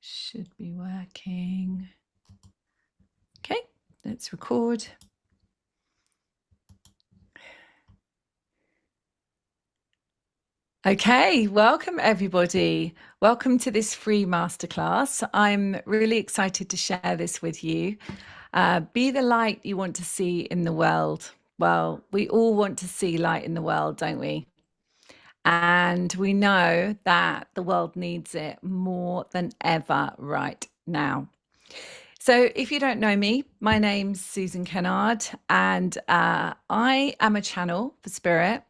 Should be working. Okay, let's record. Okay, welcome everybody. Welcome to this free masterclass. I'm really excited to share this with you. Be the light you want to see in the world. Well, we all want to see light in the world, don't we? And we know that the world needs it more than ever right now. So if you don't know me, my name's Susan Kennard, and I am a channel for spirit,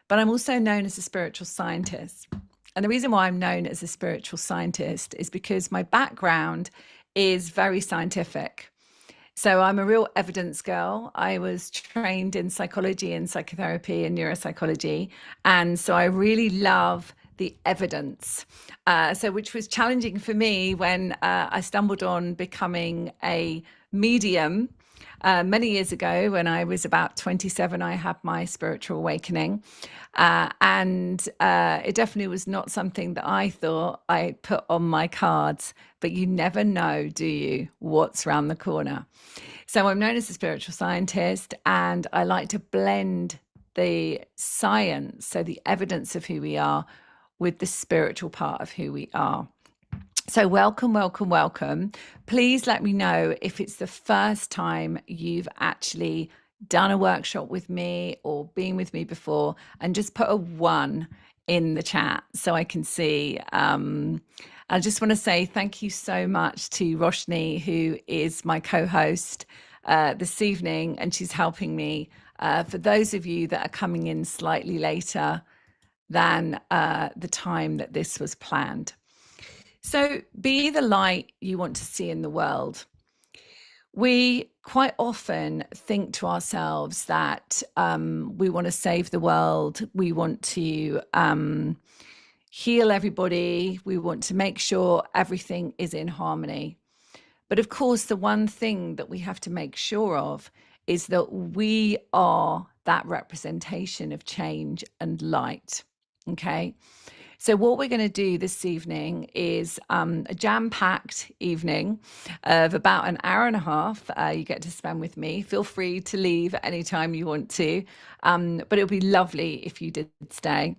but I'm also known as a spiritual scientist. And the reason why I'm known as a spiritual scientist is because my background is very scientific. So I'm a real evidence girl. I was trained in psychology and psychotherapy and neuropsychology. And so I really love the evidence. Which was challenging for me when I stumbled on becoming a medium. Many years ago, when I was about 27, I had my spiritual awakening. And it definitely was not something that I thought I put on my cards, but you never know, do you, what's around the corner. So I'm known as a spiritual scientist, and I like to blend the science, so the evidence of who we are, with the spiritual part of who we are. So welcome, welcome, welcome. Please let me know if it's the first time you've actually done a workshop with me or been with me before, and just put a 1 in the chat so I can see. I just want to say thank you so much to Roshni, who is my co-host this evening, and she's helping me. For those of you that are coming in slightly later than the time that this was planned. So be the light you want to see in the world. We quite often think to ourselves that we want to save the world. We want to heal everybody. We want to make sure everything is in harmony. But of course, the one thing that we have to make sure of is that we are that representation of change and light. Okay. So what we're going to do this evening is a jam-packed evening of about an hour and a half you get to spend with me. Feel free to leave at any time you want to, but it'll be lovely if you did stay.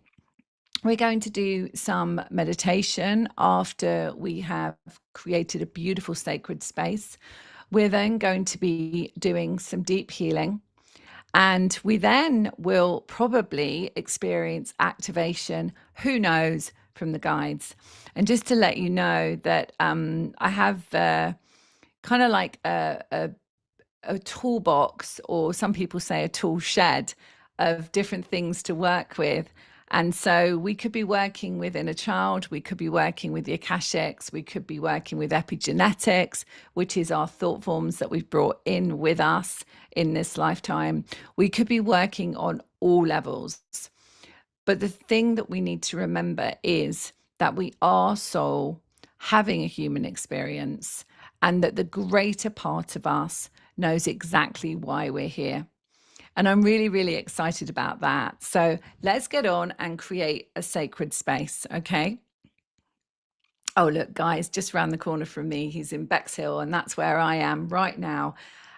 We're going to do some meditation after we have created a beautiful sacred space. We're then going to be doing some deep healing. And we then will probably experience activation, who knows, from the guides. And just to let you know that I have kind of like a toolbox, or some people say a tool shed, of different things to work with. And so we could be working with inner child, we could be working with the Akashics, we could be working with epigenetics, which is our thought forms that we've brought in with us in this lifetime. We could be working on all levels. But the thing that we need to remember is that we are soul having a human experience, and that the greater part of us knows exactly why we're here. And I'm really, really excited about that. So let's get on and create a sacred space, okay? Oh, look, guys, just around the corner from me, he's in Bexhill, and that's where I am right now.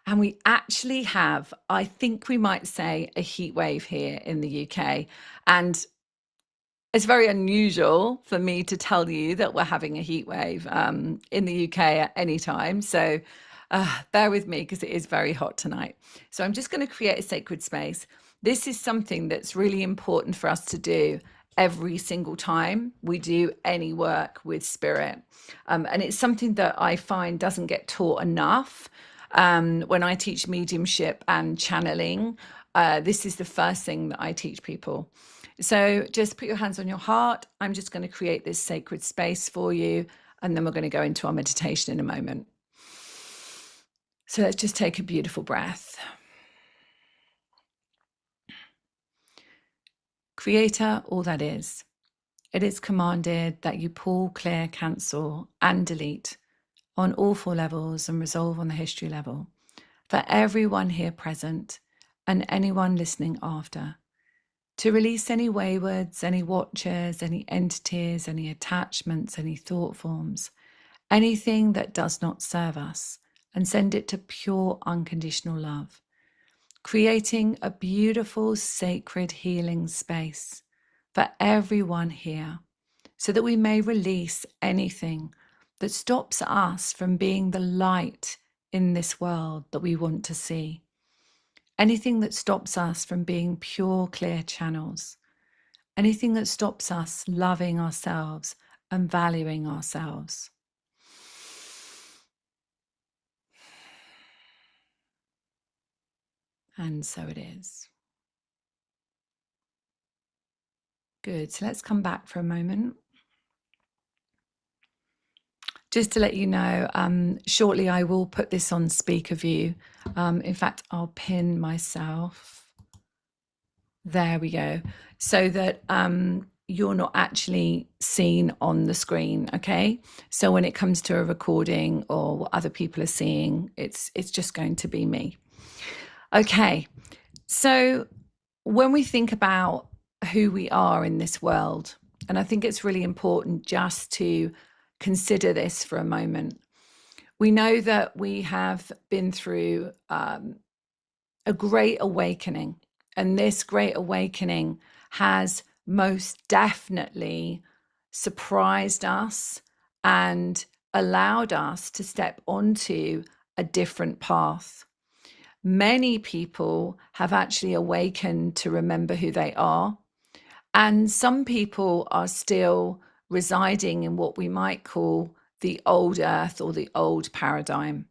And we actually have, I think we might say, a heat wave here in the UK. And it's very unusual for me to tell you that we're having a heat wave in the UK at any time. So bear with me, because it is very hot tonight. So I'm just going to create a sacred space. This is something that's really important for us to do every single time we do any work with spirit. And it's something that I find doesn't get taught enough. When I teach mediumship and channeling, this is the first thing that I teach people. So just put your hands on your heart. I'm just going to create this sacred space for you, and then we're going to go into our meditation in a moment. So let's just take a beautiful breath. Creator, all that is. It is commanded that you pull, clear, cancel, and delete on all 4 levels, and resolve on the history level, for everyone here present and anyone listening after, to release any waywards, any watchers, any entities, any attachments, any thought forms, anything that does not serve us, and send it to pure unconditional love, creating a beautiful, sacred healing space for everyone here so that we may release anything that stops us from being the light in this world that we want to see. Anything that stops us from being pure, clear channels. Anything that stops us loving ourselves and valuing ourselves. And so it is. Good. So let's come back for a moment. Just to let you know, shortly I will put this on speaker view. In fact, I'll pin myself. There we go. So that you're not actually seen on the screen, okay? So when it comes to a recording or what other people are seeing, it's just going to be me. Okay, so when we think about who we are in this world, and I think it's really important just to consider this for a moment. We know that we have been through a great awakening, and this great awakening has most definitely surprised us and allowed us to step onto a different path. Many people have actually awakened to remember who they are, and some people are still residing in what we might call the old earth or the old paradigm.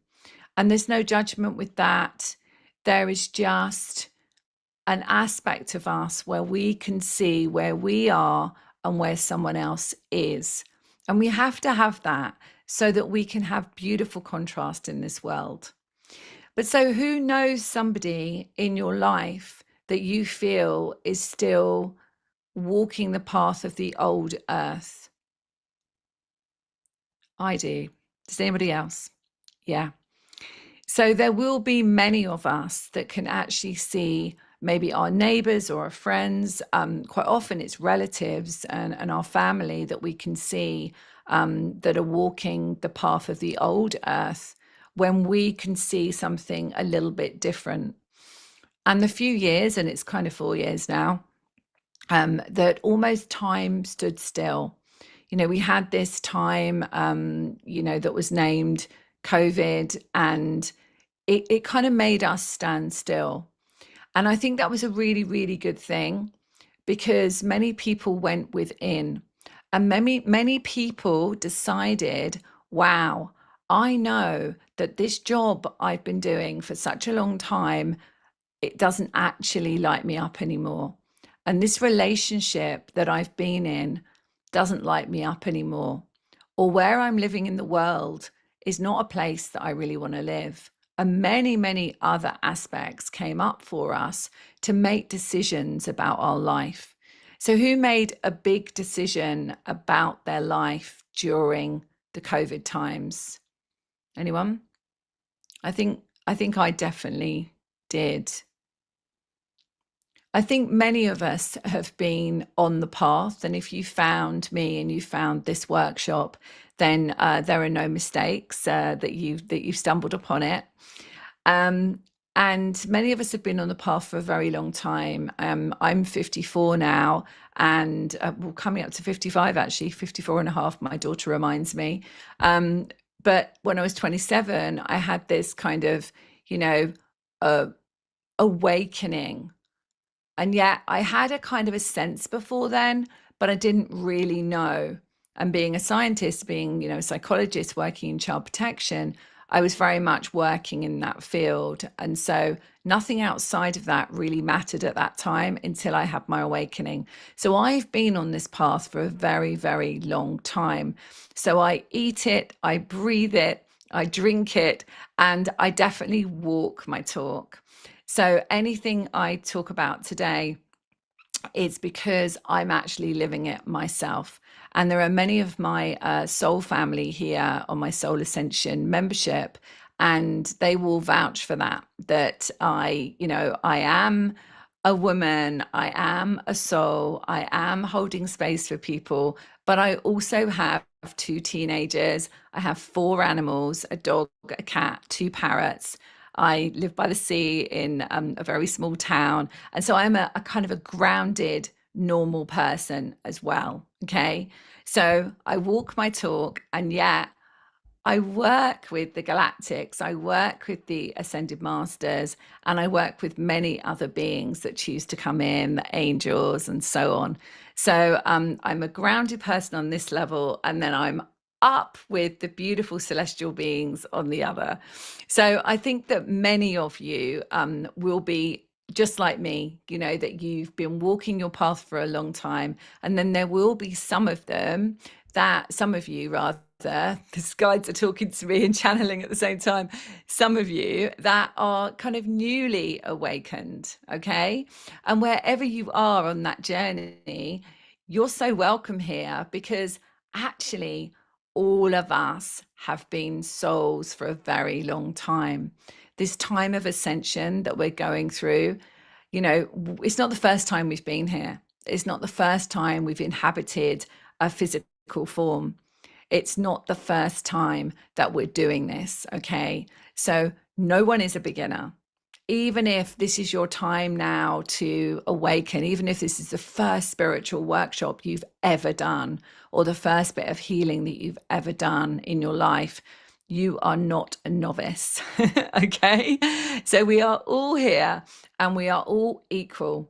And there's no judgment with that. There is just an aspect of us where we can see where we are and where someone else is. And we have to have that so that we can have beautiful contrast in this world. But so who knows somebody in your life that you feel is still walking the path of the old earth? I do. Does anybody else? Yeah. So there will be many of us that can actually see maybe our neighbors or our friends. Quite often it's relatives and our family that we can see that are walking the path of the old earth when we can see something a little bit different. And the few years, and it's kind of 4 years now, that almost time stood still. You know, we had this time, that was named COVID, and it kind of made us stand still. And I think that was a really, really good thing because many people went within and many people decided, wow, I know that this job I've been doing for such a long time, it doesn't actually light me up anymore. And this relationship that I've been in doesn't light me up anymore. Or where I'm living in the world is not a place that I really want to live. And many, many other aspects came up for us to make decisions about our life. So who made a big decision about their life during the COVID times? Anyone? I think I definitely did. I think many of us have been on the path, and if you found me and you found this workshop, then there are no mistakes that you've stumbled upon it. And many of us have been on the path for a very long time. I'm 54 now, and well, coming up to 55 actually, 54 and a half, my daughter reminds me. But when I was 27, I had this kind of, awakening. And yet I had a kind of a sense before then, but I didn't really know. And being a scientist, being, a psychologist working in child protection, I was very much working in that field. And so nothing outside of that really mattered at that time until I had my awakening. So I've been on this path for a very, very long time. So I eat it, I breathe it, I drink it, and I definitely walk my talk. So anything I talk about today is because I'm actually living it myself. And there are many of my soul family here on my Soul Ascension membership, and they will vouch for that I am a woman, I am a soul, I am holding space for people, But I also have two teenagers. I have four animals, a dog, a cat, two parrots. I live by the sea in a very small town. And so I'm a kind of a grounded, normal person as well. Okay. So I walk my talk, and yet I work with the galactics, I work with the ascended masters, and I work with many other beings that choose to come in, the angels, and so on. So I'm a grounded person on this level, and then I'm up with the beautiful celestial beings on the other. So I think that many of you will be just like me, you know, that you've been walking your path for a long time. And then there will be some of them that, some of you rather, these guides are talking to me and channeling at the same time, some of you that are kind of newly awakened. Okay. And wherever you are on that journey, you're so welcome here, because actually all of us have been souls for a very long time. This time of ascension that we're going through, you know, it's not the first time we've been here. It's not the first time we've inhabited a physical form. It's not the first time that we're doing this. Okay. So no one is a beginner. Even if this is your time now to awaken, even if this is the first spiritual workshop you've ever done, or the first bit of healing that you've ever done in your life, you are not a novice. Okay. So we are all here and we are all equal.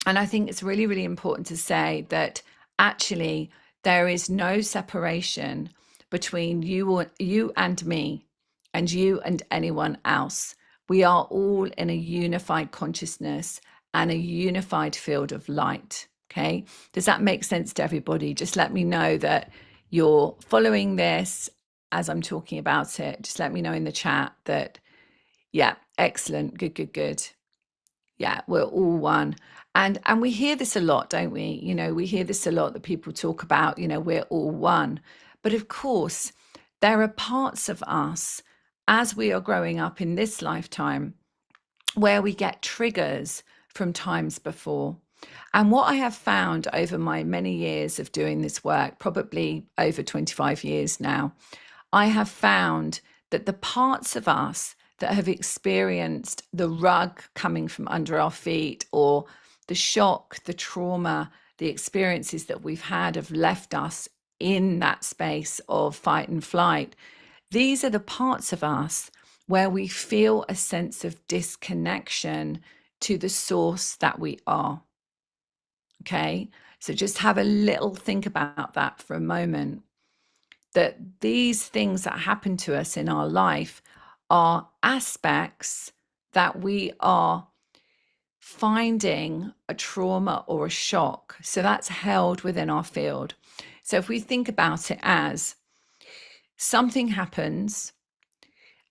And I think it's really, really important to say that actually there is no separation between you and me, and you and anyone else. We are all in a unified consciousness and a unified field of light. Okay. Does that make sense to everybody? Just let me know that you're following this as I'm talking about it. Just let me know in the chat that, yeah, excellent. Good, good, good. Yeah, we're all one. And we hear this a lot, don't we? You know, we hear this a lot, that people talk about, you know, we're all one. But of course, there are parts of us as we are growing up in this lifetime where we get triggers from times before. And what I have found over my many years of doing this work, probably over 25 years now, I have found that the parts of us that have experienced the rug coming from under our feet, or the shock, the trauma, the experiences that we've had have left us in that space of fight and flight. These are the parts of us where we feel a sense of disconnection to the source that we are. Okay, so just have a little think about that for a moment, that these things that happen to us in our life are aspects that we are finding a trauma or a shock. So that's held within our field. So if we think about it as something happens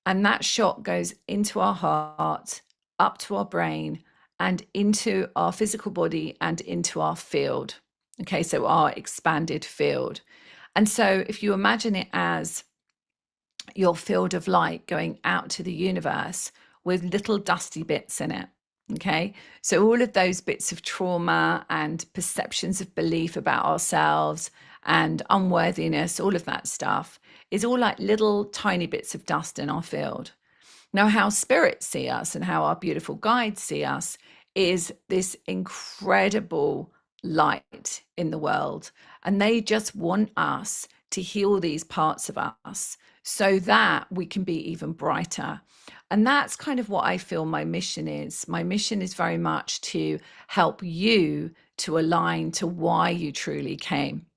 and that shock goes into our heart, up to our brain, and into our physical body and into our field. Okay, so our expanded field. And so if you imagine it as your field of light going out to the universe with little dusty bits in it. Okay. So all of those bits of trauma and perceptions of belief about ourselves and unworthiness, all of that stuff is all like little tiny bits of dust in our field. Now, how spirits see us and how our beautiful guides see us is this incredible light in the world. And they just want us to heal these parts of us so that we can be even brighter. And that's kind of what I feel my mission is. My mission is very much to help you to align to why you truly came.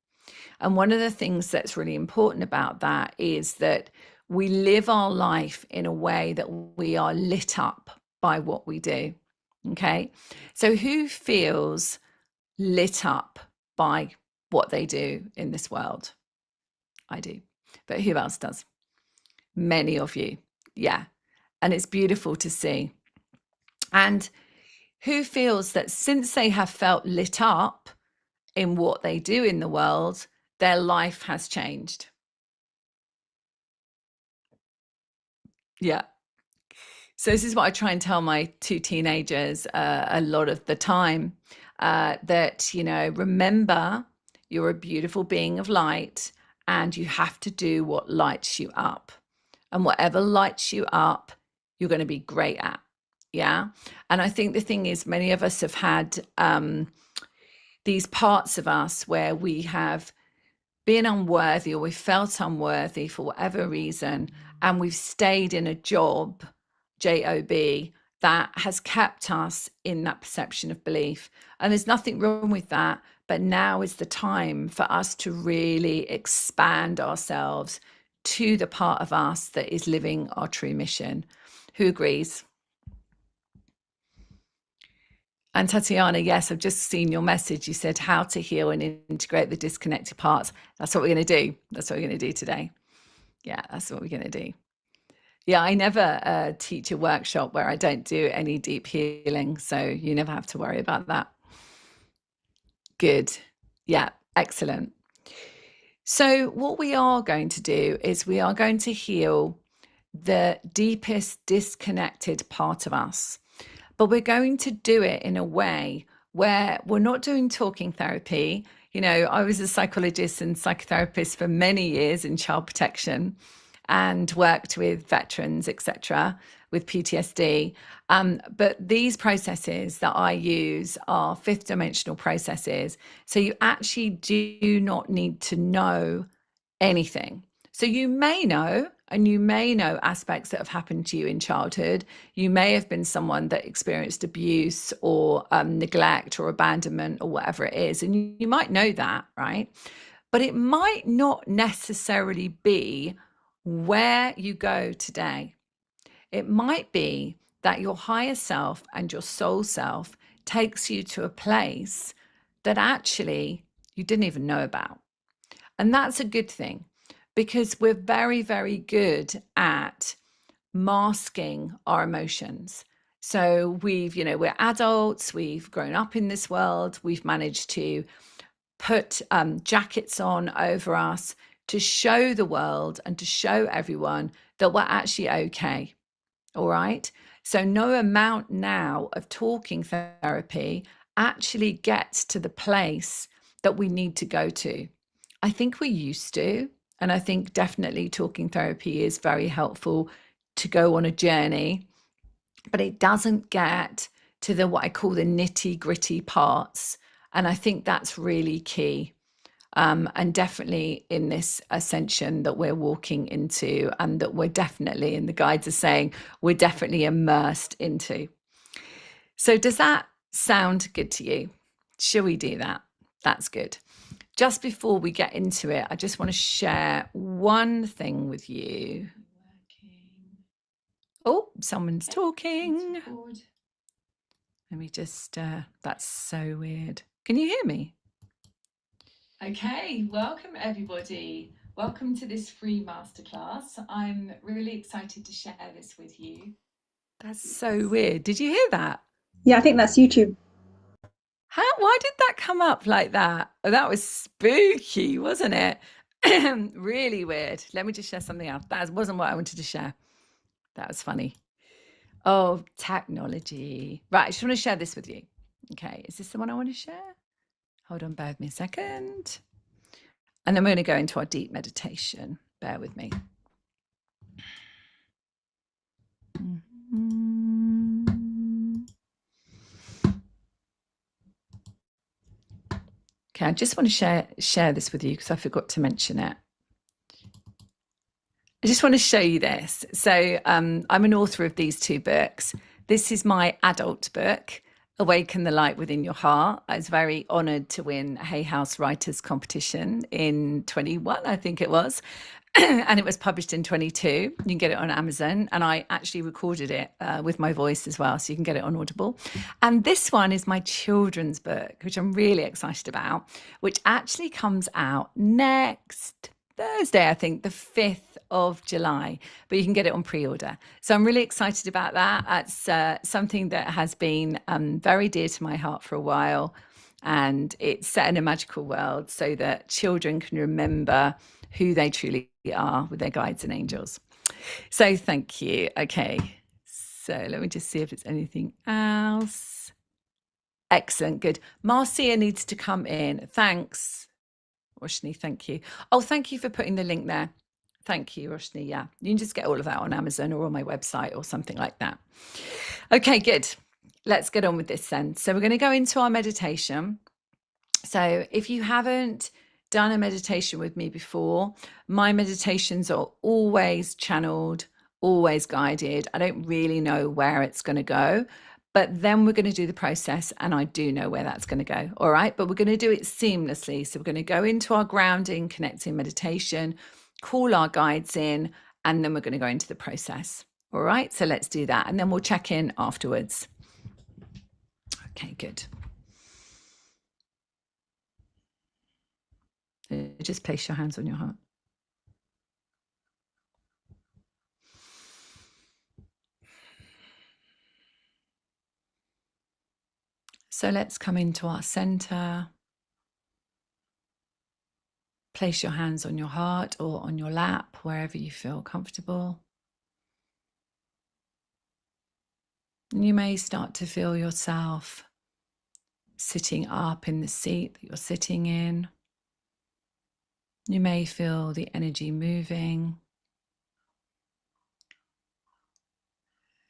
And one of the things that's really important about that is that we live our life in a way that we are lit up by what we do. Okay. So who feels lit up by what they do in this world? I do. But who else does? Many of you. Yeah. And it's beautiful to see. And who feels that since they have felt lit up in what they do in the world, their life has changed? Yeah. So this is what I try and tell my two teenagers a lot of the time, that, you know, remember You're a beautiful being of light, and you have to do what lights you up. And whatever lights you up, you're going to be great at. Yeah. And I think the thing is, many of us have had these parts of us where we have been unworthy, or we felt unworthy for whatever reason, and we've stayed in a job, job, that has kept us in that perception of belief. And there's nothing wrong with that, but now is the time for us to really expand ourselves to the part of us that is living our true mission. Who agrees? And Tatiana, yes, I've just seen your message. You said how to heal and integrate the disconnected parts. That's what we're going to do. That's what we're going to do today. Yeah, that's what we're going to do. Yeah, I never teach a workshop where I don't do any deep healing. So you never have to worry about that. Good. Yeah, excellent. So what we are going to do is we are going to heal the deepest disconnected part of us. But we're going to do it in a way where we're not doing talking therapy. You know, I was a psychologist and psychotherapist for many years in child protection and worked with veterans, etc., with PTSD. But these processes that I use are fifth dimensional processes. So you actually do not need to know anything. So you may know, and you may know aspects that have happened to you in childhood. You may have been someone that experienced abuse or neglect or abandonment or whatever it is. And you might know that, right? But it might not necessarily be where you go today. It might be that your higher self and your soul self takes you to a place that actually you didn't even know about. And that's a good thing, because we're very, very good at masking our emotions. So we're adults, we've grown up in this world, we've managed to put jackets on over us to show the world and to show everyone that we're actually okay. All right. So no amount now of talking therapy actually gets to the place that we need to go to. I think we used to, and I think definitely talking therapy is very helpful to go on a journey, but it doesn't get to the what I call the nitty gritty parts. And I think that's really key. And definitely in this ascension that we're walking into, and that we're definitely, and the guides are saying, we're definitely immersed into. So does that sound good to you? Shall we do that? That's good. Just before we get into it, I just want to share one thing with you. Oh, someone's talking. Let me just, that's so weird. Can you hear me? Okay, welcome everybody. Welcome to this free masterclass. I'm really excited to share this with you. That's so weird. Did you hear that? Yeah, I think that's YouTube. Why did that come up like that? Oh, that was spooky, wasn't it? Really weird. Let me just share something else. That wasn't what I wanted to share. That was funny. Oh, technology. Right, I just want to share this with you. Okay, is this the one I want to share? Hold on, bear with me a second. And then we're going to go into our deep meditation. Bear with me. Okay, I just want to share this with you because I forgot to mention it. I just want to show you this. So I'm an author of these two books. This is my adult book, Awaken the Light Within Your Heart. I was very honoured to win a Hay House Writers Competition in 21, I think it was. And it was published in 22. You can get it on Amazon. And I actually recorded it with my voice as well. So you can get it on Audible. And this one is my children's book, which I'm really excited about, which actually comes out next Thursday, I think, the 5th of July, but you can get it on pre-order. So I'm really excited about that. It's something that has been very dear to my heart for a while. And it's set in a magical world so that children can remember who they truly are with their guides and angels. So thank you. Okay. So let me just see if it's anything else. Excellent. Good. Marcia needs to come in. Thanks. Roshni, thank you. Oh, thank you for putting the link there. Thank you, Roshni. Yeah, you can just get all of that on Amazon or on my website or something like that. Okay, good. Let's get on with this then. So we're going to go into our meditation. So if you haven't done a meditation with me before, my meditations are always channeled, always guided. I don't really know where it's going to go, but then we're going to do the process and I do know where that's going to go. All right. But we're going to do it seamlessly. So we're going to go into our grounding, connecting meditation, call our guides in, and then we're going to go into the process. All right. So let's do that. And then we'll check in afterwards. Okay, good. Just place your hands on your heart. So let's come into our center. Place your hands on your heart or on your lap, wherever you feel comfortable. And you may start to feel yourself sitting up in the seat that you're sitting in. You may feel the energy moving.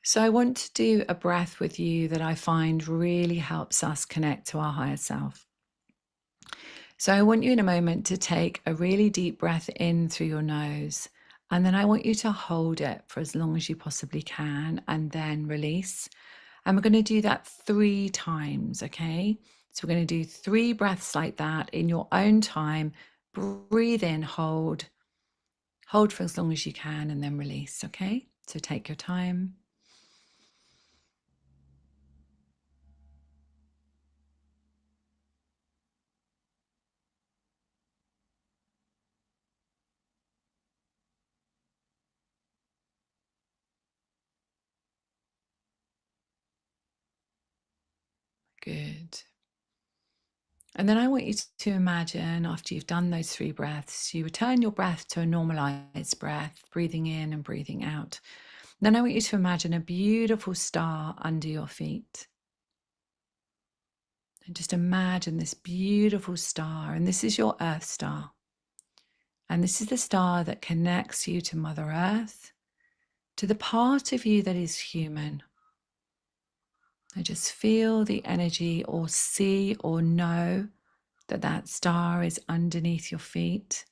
So I want to do a breath with you that I find really helps us connect to our higher self. So I want you in a moment to take a really deep breath in through your nose, and then I want you to hold it for as long as you possibly can and then release. And we're going to do that 3 times, okay? So we're going to do 3 breaths like that in your own time. Breathe in, hold for as long as you can, and then release, okay? So take your time. Good. And then I want you to imagine, after you've done those 3 breaths, you return your breath to a normalized breath, breathing in and breathing out. Then I want you to imagine a beautiful star under your feet. And just imagine this beautiful star, and this is your Earth star. And this is the star that connects you to Mother Earth, to the part of you that is human. And just feel the energy, or see or know that that star is underneath your feet.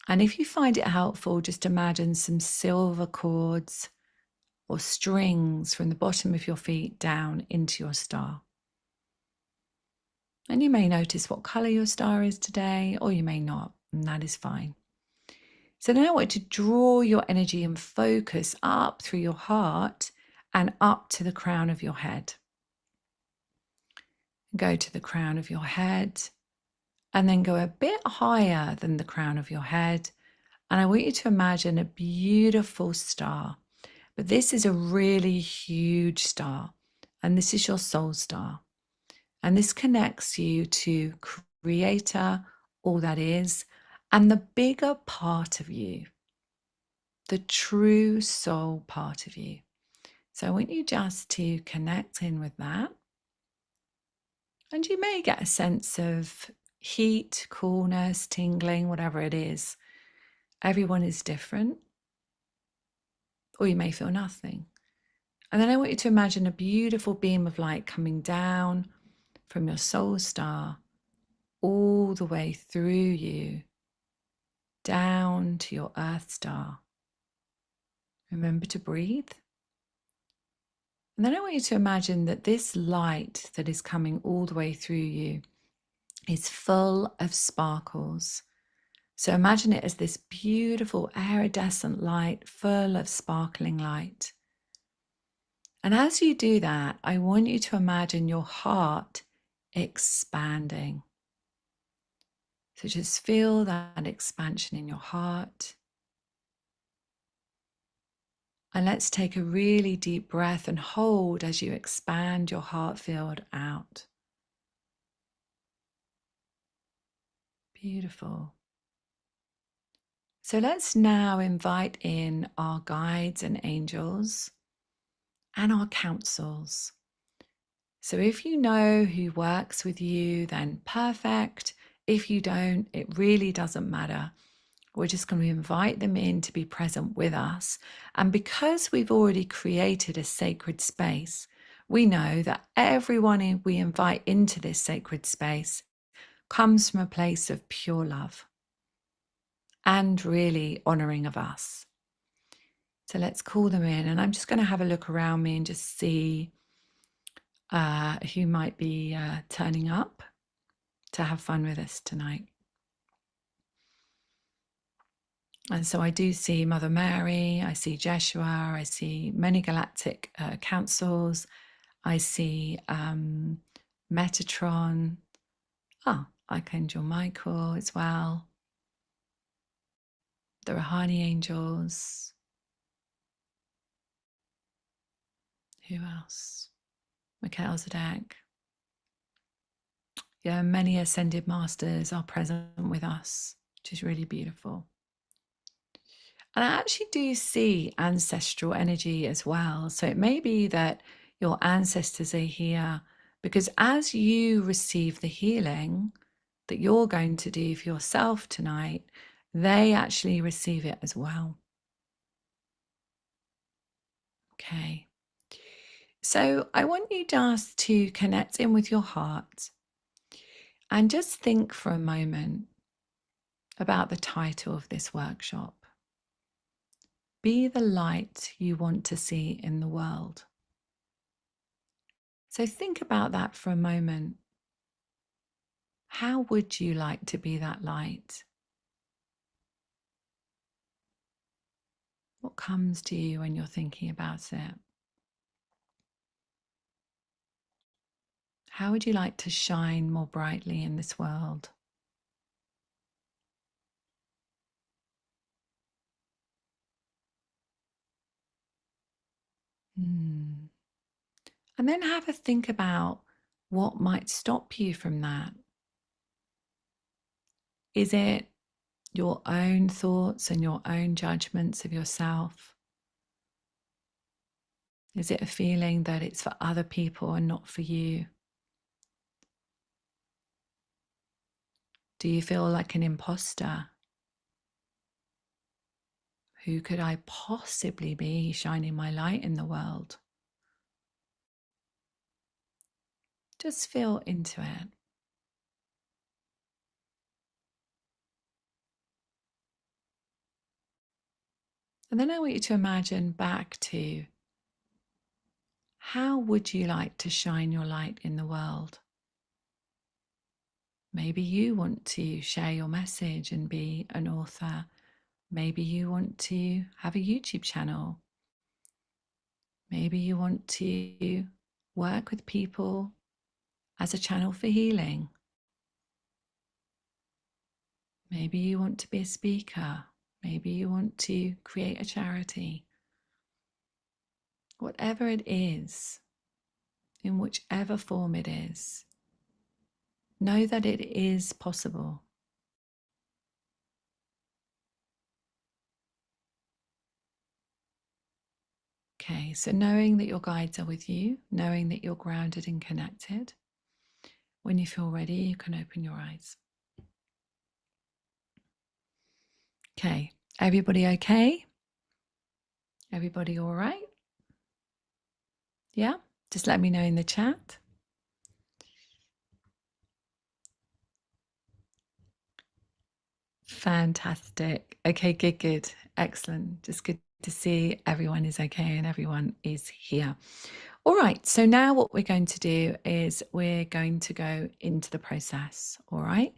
And if you find it helpful, just imagine some silver cords or strings from the bottom of your feet down into your star. And you may notice what color your star is today, or you may not, and that is fine. So now I want you to draw your energy and focus up through your heart and up to the crown of your head. Go to the crown of your head and then go a bit higher than the crown of your head. And I want you to imagine a beautiful star. But this is a really huge star. And this is your soul star. And this connects you to Creator, all that is, and the bigger part of you, the true soul part of you. So I want you just to connect in with that. And you may get a sense of heat, coolness, tingling, whatever it is. Everyone is different. Or you may feel nothing. And then I want you to imagine a beautiful beam of light coming down from your soul star all the way through you, down to your earth star. Remember to breathe. And then I want you to imagine that this light that is coming all the way through you is full of sparkles. So imagine it as this beautiful iridescent light, full of sparkling light. And as you do that, I want you to imagine your heart expanding. So just feel that expansion in your heart. And let's take a really deep breath and hold as you expand your heart field out. Beautiful. So let's now invite in our guides and angels and our counsels. So if you know who works with you, then perfect. If you don't, it really doesn't matter. We're just going to invite them in to be present with us. And because we've already created a sacred space, we know that everyone we invite into this sacred space comes from a place of pure love and really honoring of us. So let's call them in. And I'm just going to have a look around me and just see who might be turning up to have fun with us tonight. And so I do see Mother Mary, I see Jeshua, I see many galactic councils, I see Metatron, Archangel Michael as well, the Rahani angels. Who else? Melchizedek. Yeah, many ascended masters are present with us, which is really beautiful. And I actually do see ancestral energy as well. So it may be that your ancestors are here because as you receive the healing that you're going to do for yourself tonight, they actually receive it as well. Okay. So I want you just to connect in with your heart and just think for a moment about the title of this workshop. Be the light you want to see in the world. So think about that for a moment. How would you like to be that light? What comes to you when you're thinking about it? How would you like to shine more brightly in this world? And then have a think about what might stop you from that. Is it your own thoughts and your own judgments of yourself? Is it a feeling that it's for other people and not for you? Do you feel like an imposter? Who could I possibly be shining my light in the world? Just feel into it. And then I want you to imagine back to how would you like to shine your light in the world? Maybe you want to share your message and be an author. Maybe you want to have a YouTube channel. Maybe you want to work with people as a channel for healing. Maybe you want to be a speaker. Maybe you want to create a charity. Whatever it is, in whichever form it is, know that it is possible. Okay, so knowing that your guides are with you, knowing that you're grounded and connected, when you feel ready, you can open your eyes. Okay, everybody okay? Everybody all right? Yeah, just let me know in the chat. Fantastic. Okay, good. Excellent. Just good to see everyone is okay and everyone is here. All right, so now what we're going to do is we're going to go into the process. All right,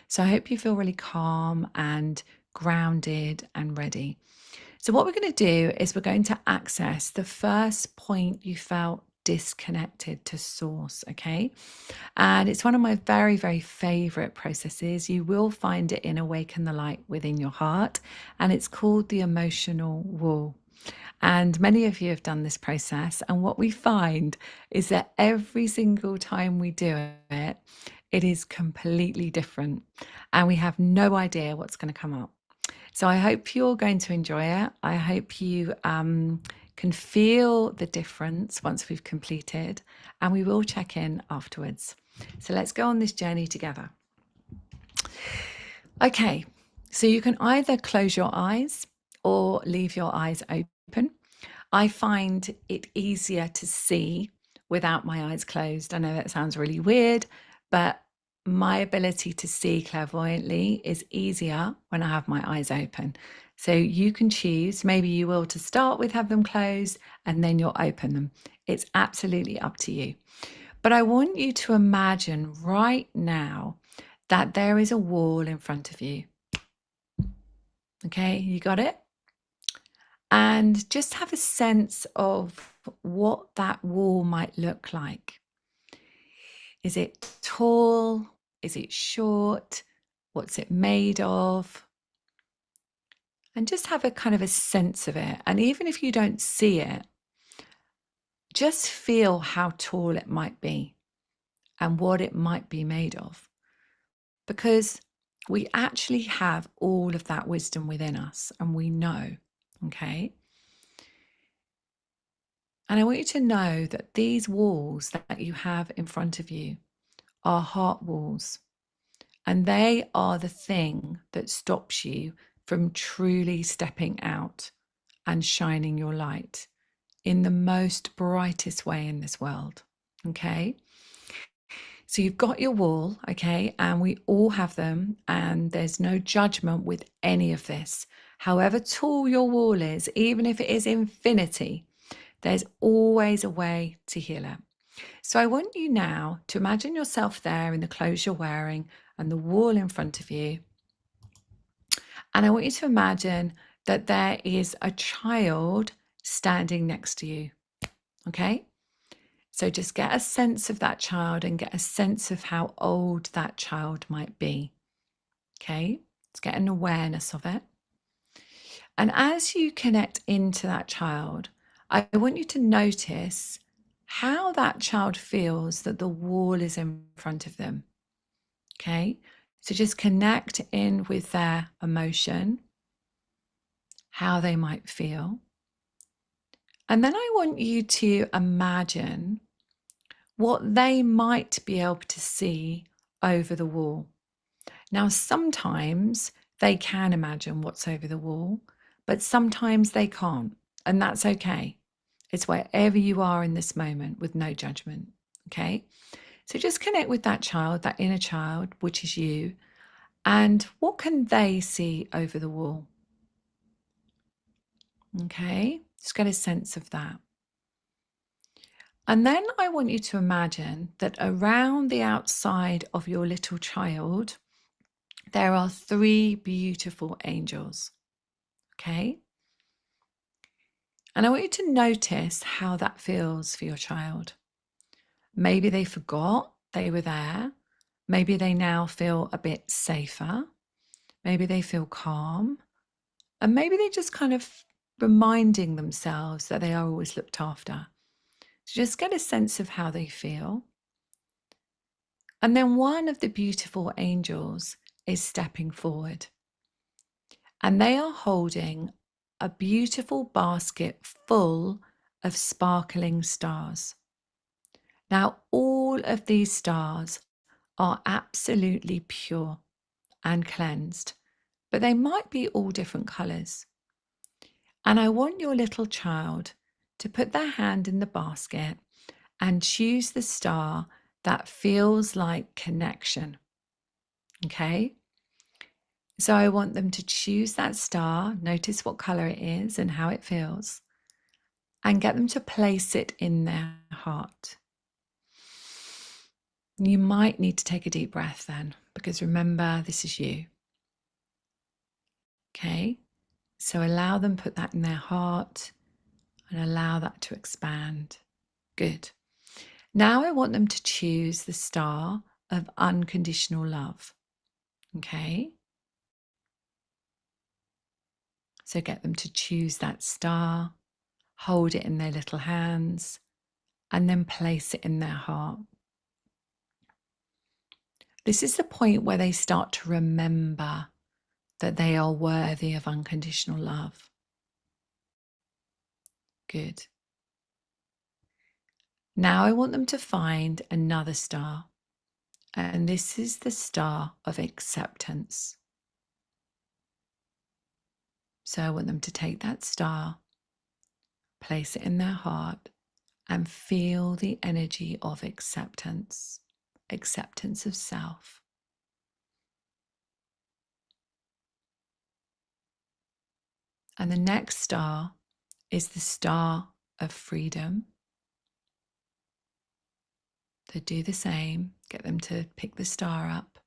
so I hope you feel really calm and grounded and ready. So what we're going to do is we're going to access the first point you felt disconnected to source, okay? And it's one of my very, very favorite processes. You will find it in Awaken the Light Within Your Heart, and it's called the emotional wall. And many of you have done this process. And what we find is that every single time we do it, it is completely different. And we have no idea what's going to come up. So I hope you're going to enjoy it. I hope you can feel the difference once we've completed, and we will check in afterwards. So let's go on this journey together. Okay, so you can either close your eyes or leave your eyes open. I find it easier to see without my eyes closed. I know that sounds really weird, but my ability to see clairvoyantly is easier when I have my eyes open. So you can choose, maybe you will to start with have them closed and then you'll open them. It's absolutely up to you. But I want you to imagine right now that there is a wall in front of you. Okay, you got it? And just have a sense of what that wall might look like. Is it tall? Is it short? What's it made of? And just have a kind of a sense of it. And even if you don't see it, just feel how tall it might be and what it might be made of. Because we actually have all of that wisdom within us and we know, okay? And I want you to know that these walls that you have in front of you are heart walls, and they are the thing that stops you from truly stepping out and shining your light in the most brightest way in this world. Okay. So you've got your wall, okay, and we all have them, and there's no judgment with any of this. However tall your wall is, even if it is infinity, there's always a way to heal it. So I want you now to imagine yourself there in the clothes you're wearing and the wall in front of you. And I want you to imagine that there is a child standing next to you. Okay. So just get a sense of that child and get a sense of how old that child might be. Okay. Let's get an awareness of it. And as you connect into that child, I want you to notice how that child feels that the wall is in front of them. Okay. So just connect in with their emotion, how they might feel. And then I want you to imagine what they might be able to see over the wall. Now, sometimes they can imagine what's over the wall, but sometimes they can't. And that's okay. It's wherever you are in this moment with no judgment. Okay. So just connect with that child, that inner child, which is you. And what can they see over the wall? Okay. Just get a sense of that. And then I want you to imagine that around the outside of your little child, there are 3 beautiful angels. Okay. And I want you to notice how that feels for your child. Maybe they forgot they were there. Maybe they now feel a bit safer. Maybe they feel calm. And maybe they just kind of reminding themselves that they are always looked after. So just get a sense of how they feel. And then one of the beautiful angels is stepping forward. And they are holding a beautiful basket full of sparkling stars. Now, all of these stars are absolutely pure and cleansed, but they might be all different colours. And I want your little child to put their hand in the basket and choose the star that feels like connection. Okay. So I want them to choose that star, notice what color it is and how it feels, and get them to place it in their heart. You might need to take a deep breath then, because remember, this is you. Okay. So allow them put that in their heart and allow that to expand. Good. Now I want them to choose the star of unconditional love. Okay. So get them to choose that star, hold it in their little hands, and then place it in their heart. This is the point where they start to remember that they are worthy of unconditional love. Good. Now I want them to find another star, And this is the star of acceptance. So I want them to take that star, place it in their heart, and feel the energy of acceptance, acceptance of self. And the next star is the star of freedom. So do the same, get them to pick the star up,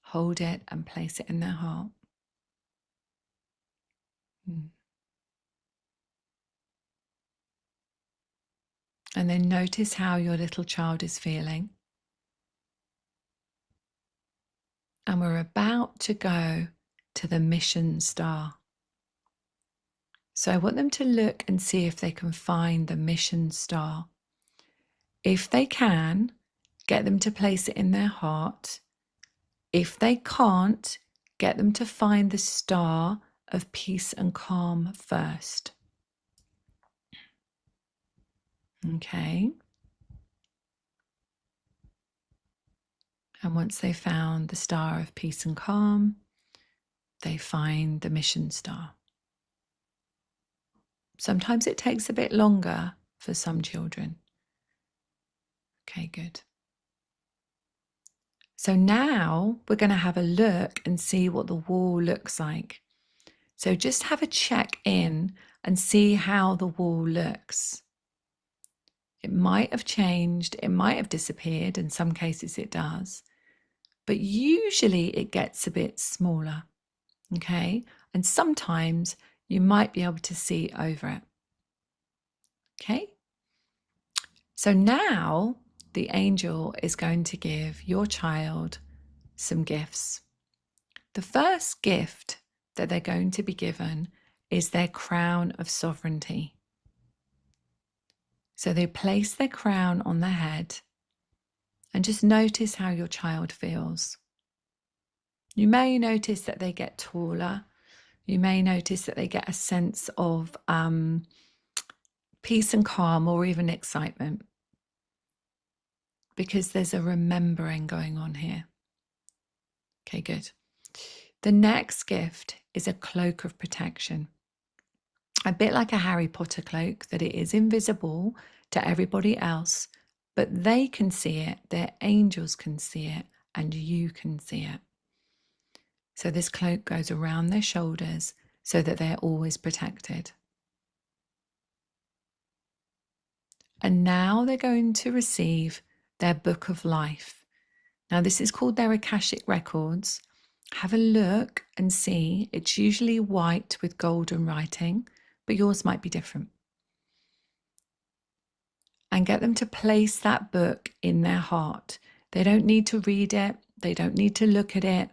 hold it, and place it in their heart. And then notice how your little child is feeling. And we're about to go to the mission star. So I want them to look and see if they can find the mission star. If they can, get them to place it in their heart. If they can't, get them to find the star of peace and calm first. Okay. And once they've found the star of peace and calm, they find the mission star. Sometimes it takes a bit longer for some children. Okay, good. So now we're going to have a look and see what the wall looks like. So just have a check in and see how the wall looks. It might have changed, it might have disappeared, in some cases it does, but usually it gets a bit smaller, okay? And sometimes you might be able to see over it, okay? So now the angel is going to give your child some gifts. The first gift that they're going to be given is their crown of sovereignty. So they place their crown on their head and just notice how your child feels. You may notice that they get taller. You may notice that they get a sense of peace and calm, or even excitement, because there's a remembering going on here. Okay, good. The next gift is a cloak of protection. A bit like a Harry Potter cloak, that it is invisible to everybody else, but they can see it, their angels can see it, and you can see it. So this cloak goes around their shoulders so that they're always protected. And now they're going to receive their book of life. Now this is called their Akashic Records. Have a look and see. It's usually white with golden writing, but yours might be different. And get them to place that book in their heart. They don't need to read it. They don't need to look at it.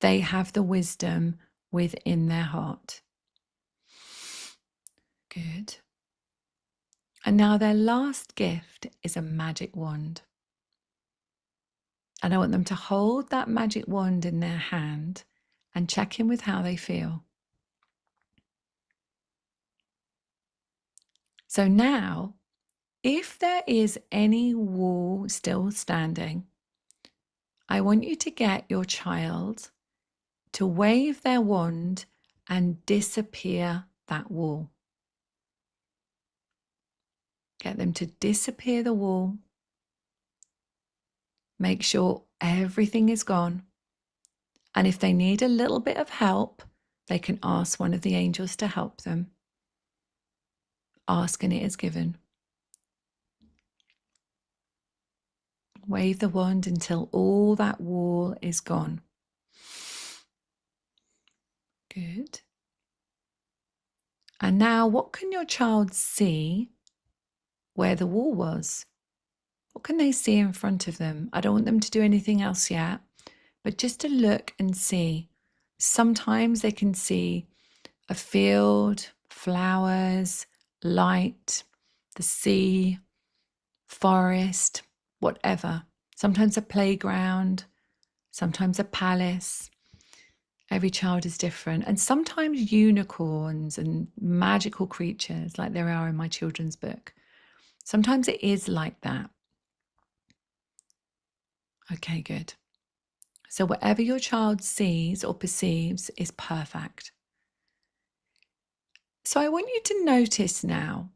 They have the wisdom within their heart. Good. And now their last gift is a magic wand. And I want them to hold that magic wand in their hand and check in with how they feel. So now, if there is any wall still standing, I want you to get your child to wave their wand and disappear that wall. Get them to disappear the wall. Make sure everything is gone. And if they need a little bit of help, they can ask one of the angels to help them. Ask and it is given. Wave the wand until all that wall is gone. Good. And now, what can your child see where the wall was? What can they see in front of them? I don't want them to do anything else yet, but just to look and see. Sometimes they can see a field, flowers, light, the sea, forest, whatever. Sometimes a playground, sometimes a palace. Every child is different. And sometimes unicorns and magical creatures like there are in my children's book. Sometimes it is like that. Okay, good. So whatever your child sees or perceives is perfect. So I want you to notice now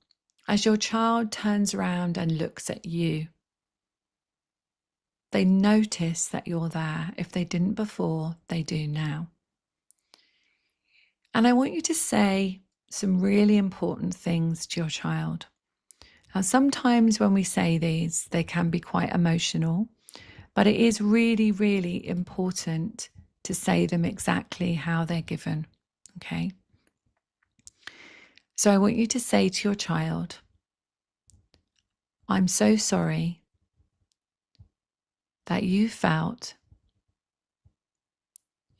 as your child turns around and looks at you. They notice that you're there. If they didn't before, they do now. And I want you to say some really important things to your child. Now, sometimes when we say these, they can be quite emotional, but it is really, really important to say them exactly how they're given. Okay. So I want you to say to your child, I'm so sorry that you felt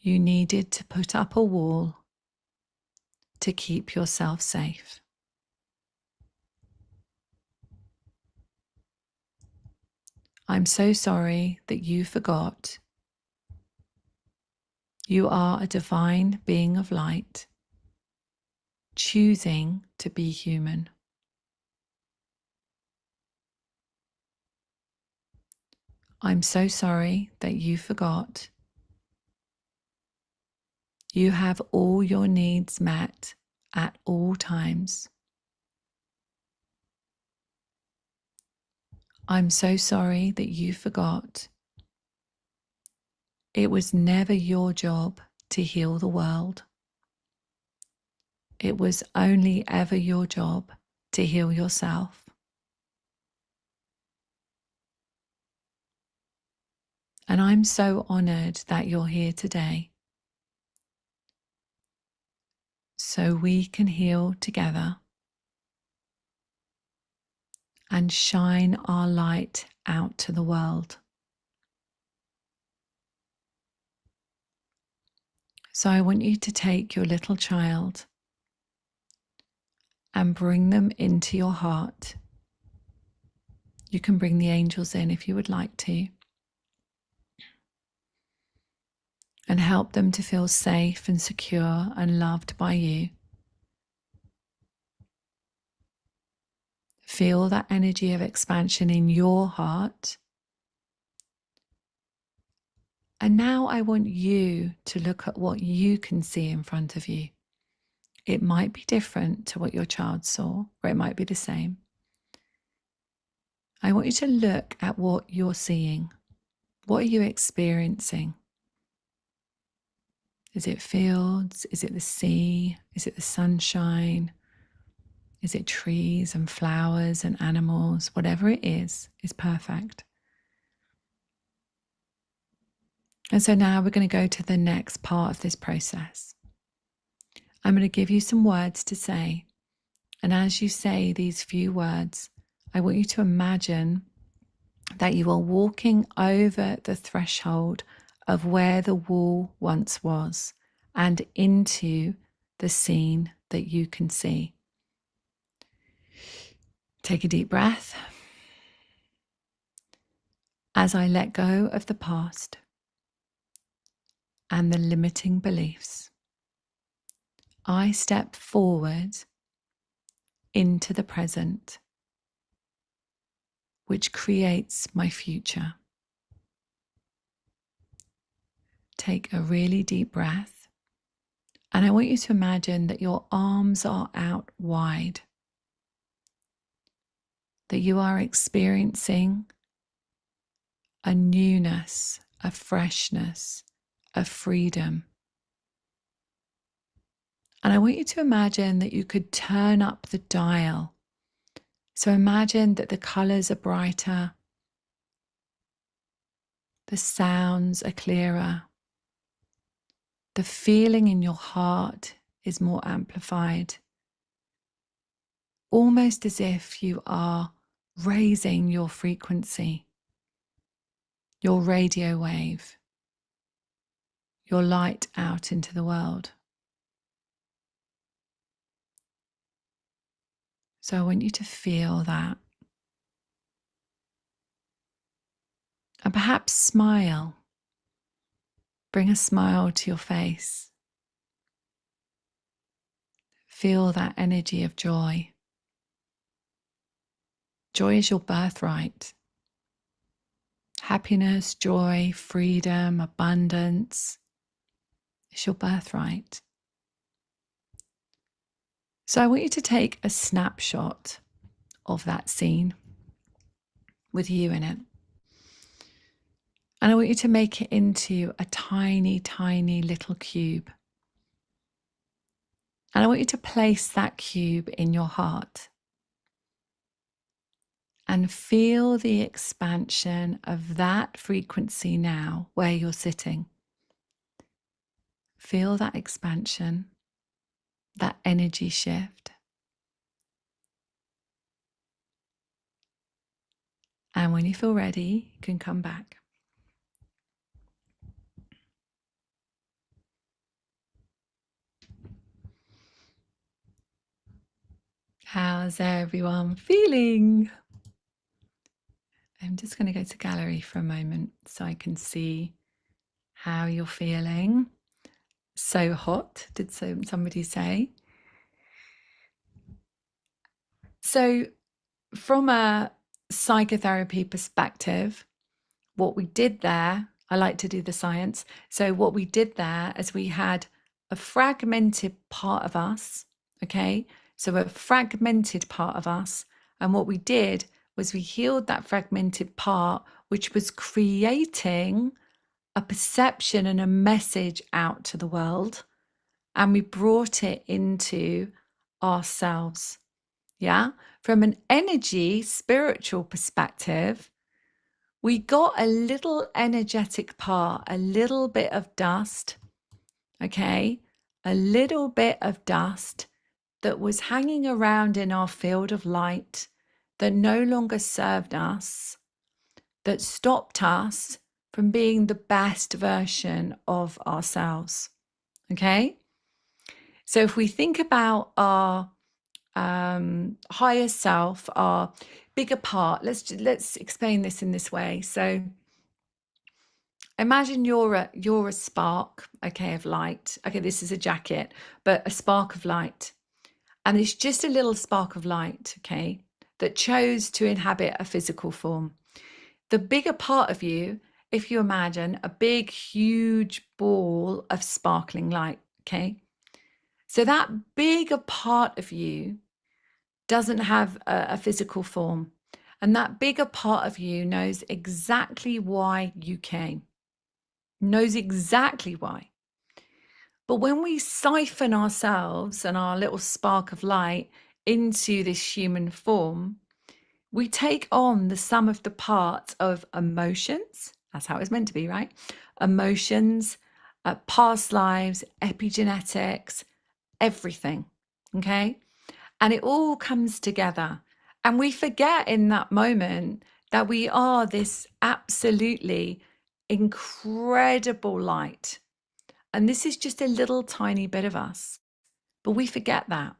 you needed to put up a wall to keep yourself safe. I'm so sorry that you forgot you are a divine being of light, choosing to be human. I'm so sorry that you forgot you have all your needs met at all times. I'm so sorry that you forgot it was never your job to heal the world. It was only ever your job to heal yourself. And I'm so honored that you're here today so we can heal together and shine our light out to the world. So I want you to take your little child and bring them into your heart. You can bring the angels in if you would like to, and help them to feel safe and secure and loved by you. Feel that energy of expansion in your heart. And now I want you to look at what you can see in front of you. It might be different to what your child saw, or it might be the same. I want you to look at what you're seeing. What are you experiencing? Is it fields? Is it the sea? Is it the sunshine? Is it trees and flowers and animals? Whatever it is perfect. And so now we're going to go to the next part of this process. I'm going to give you some words to say. And as you say these few words, I want you to imagine that you are walking over the threshold of where the wall once was and into the scene that you can see. Take a deep breath. As I let go of the past and the limiting beliefs, I step forward into the present, which creates my future. Take a really deep breath, and I want you to imagine that your arms are out wide, that you are experiencing a newness, a freshness, a freedom. And I want you to imagine that you could turn up the dial. So imagine that the colors are brighter, the sounds are clearer, the feeling in your heart is more amplified, almost as if you are raising your frequency, your radio wave, your light out into the world. So I want you to feel that. And perhaps smile. Bring a smile to your face. Feel that energy of joy. Joy is your birthright. Happiness, joy, freedom, abundance. It's your birthright. So I want you to take a snapshot of that scene with you in it. And I want you to make it into a tiny, tiny little cube. And I want you to place that cube in your heart and feel the expansion of that frequency now where you're sitting. Feel that expansion, that energy shift. And when you feel ready, you can come back. How's everyone feeling? I'm just going to go to gallery for a moment so I can see how you're feeling. So hot, did somebody say? So from a psychotherapy perspective, what we did there, I like to do the science. So what we did there is we had a fragmented part of us, okay? So a fragmented part of us. And what we did was we healed that fragmented part, which was creating a perception and a message out to the world. And we brought it into ourselves. Yeah. From an energy, spiritual perspective, we got a little energetic part, a little bit of dust, okay? A little bit of dust that was hanging around in our field of light that no longer served us, that stopped us from being the best version of ourselves, okay? So if we think about our higher self, our bigger part, let's explain this in this way. So imagine you're a spark, okay, of light. Okay, this is a jacket, but a spark of light. And it's just a little spark of light, okay, that chose to inhabit a physical form. The bigger part of you, if you imagine a big, huge ball of sparkling light, okay? So that bigger part of you doesn't have a physical form. And that bigger part of you knows exactly why you came, knows exactly why. But when we siphon ourselves and our little spark of light into this human form, we take on the sum of the parts of emotions. That's how it's meant to be, right? Emotions, past lives, epigenetics, everything. Okay. And it all comes together. And we forget in that moment that we are this absolutely incredible light. And this is just a little tiny bit of us, but we forget that.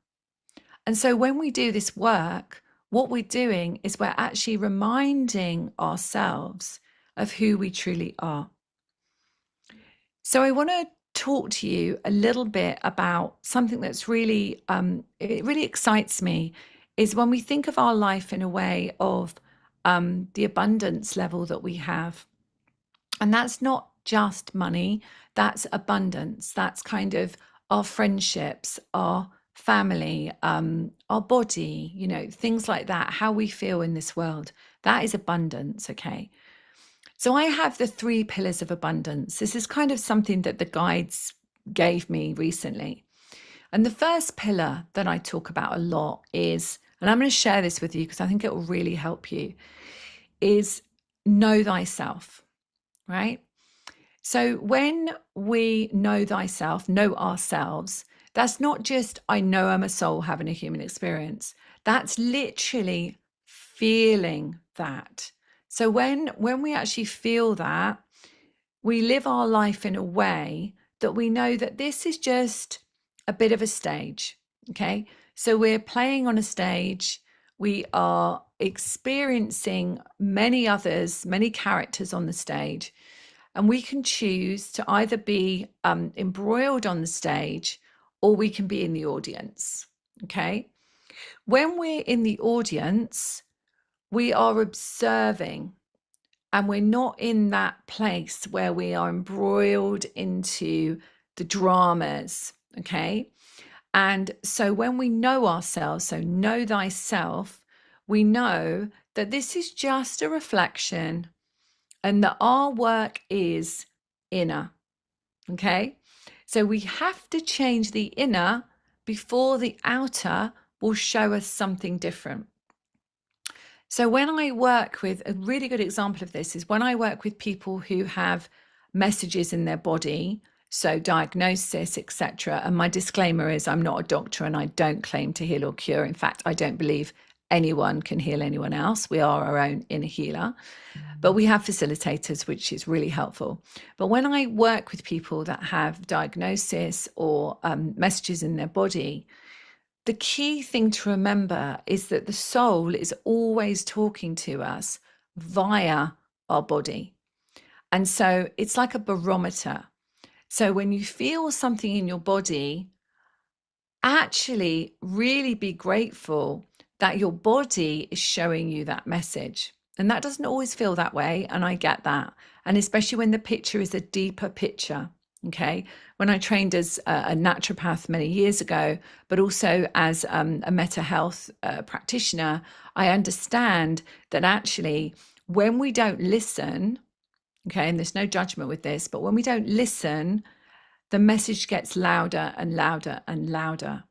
And so when we do this work, what we're doing is we're actually reminding ourselves of who we truly are. So I want to talk to you a little bit about something that's really, it really excites me, is when we think of our life in a way of the abundance level that we have. And that's not just money, that's abundance. That's kind of our friendships, our family, our body, you know, things like that, how we feel in this world. That is abundance, okay? So I have the 3 pillars of abundance. This is kind of something that the guides gave me recently. And the first pillar that I talk about a lot is, and I'm going to share this with you because I think it will really help you, is know thyself, right? So when we know thyself, know ourselves, that's not just, I know I'm a soul having a human experience. That's literally feeling that. So when we actually feel that, we live our life in a way that we know that this is just a bit of a stage, okay? So we're playing on a stage. We are experiencing many others, many characters on the stage. And we can choose to either be embroiled on the stage or we can be in the audience, okay? When we're in the audience, we are observing and we're not in that place where we are embroiled into the dramas. Okay. And so when we know ourselves, so know thyself, we know that this is just a reflection and that our work is inner. Okay. So we have to change the inner before the outer will show us something different. So when I work with, a really good example of this is when I work with people who have messages in their body, so diagnosis, etc. And my disclaimer is I'm not a doctor and I don't claim to heal or cure. In fact, I don't believe anyone can heal anyone else. We are our own inner healer, but we have facilitators, which is really helpful. But when I work with people that have diagnosis or messages in their body, the key thing to remember is that the soul is always talking to us via our body. And so it's like a barometer. So when you feel something in your body, actually really be grateful that your body is showing you that message. And that doesn't always feel that way. And I get that. And especially when the picture is a deeper picture. Okay. When I trained as a naturopath many years ago, but also as a mental health practitioner, I understand that actually when we don't listen, okay, and there's no judgment with this, but when we don't listen, the message gets louder and louder and louder.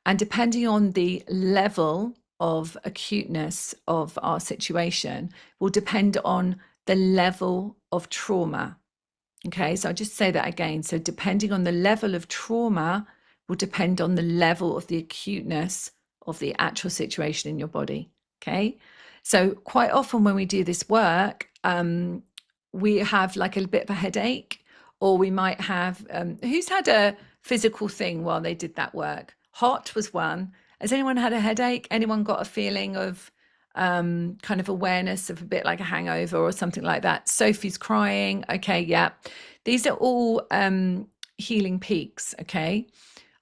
And depending on the level of acuteness of our situation will depend on the level of trauma. Okay, so I'll just say that again. So depending on the level of trauma will depend on the level of the acuteness of the actual situation in your body. Okay, so quite often when we do this work, we have like a bit of a headache, or we might have, who's had a physical thing while they did that work? Hot was one. Has anyone had a headache? Anyone got a feeling of kind of awareness of a bit like a hangover or something like that? Sophie's crying. Okay, yeah. These are all healing peaks. Okay.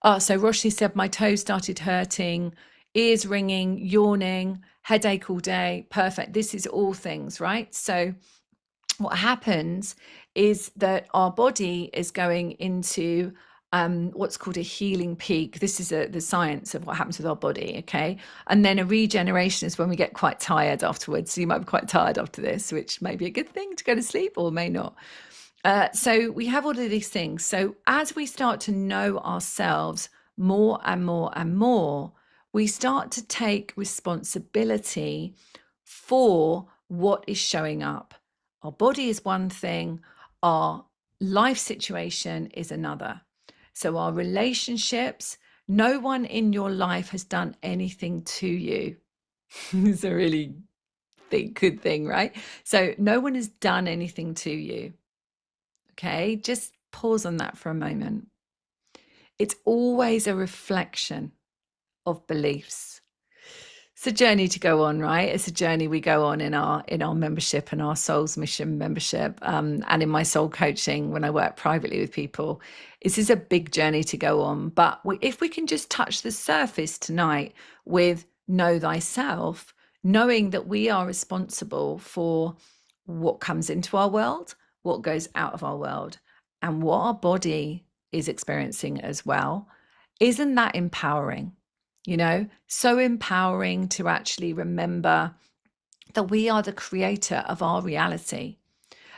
Oh, so Roshni said my toes started hurting, ears ringing, yawning, headache all day. Perfect. This is all things, right? So what happens is that our body is going into what's called a healing peak. This is the science of what happens with our body. Okay. And then a regeneration is when we get quite tired afterwards. So you might be quite tired after this, which may be a good thing to go to sleep or may not. So we have all of these things. So as we start to know ourselves more and more and more, we start to take responsibility for what is showing up. Our body is one thing, our life situation is another. So our relationships, no one in your life has done anything to you. It's a really good thing, right? So no one has done anything to you. Okay, just pause on that for a moment. It's always a reflection of beliefs. It's a journey to go on, right? It's a journey we go on in our membership and our Soul's Mission membership, and in my soul coaching when I work privately with people. This is a big journey to go on, but if we can just touch the surface tonight with know thyself, knowing that we are responsible for what comes into our world, what goes out of our world, and what our body is experiencing as well, isn't that empowering? You know, so empowering to actually remember that we are the creator of our reality.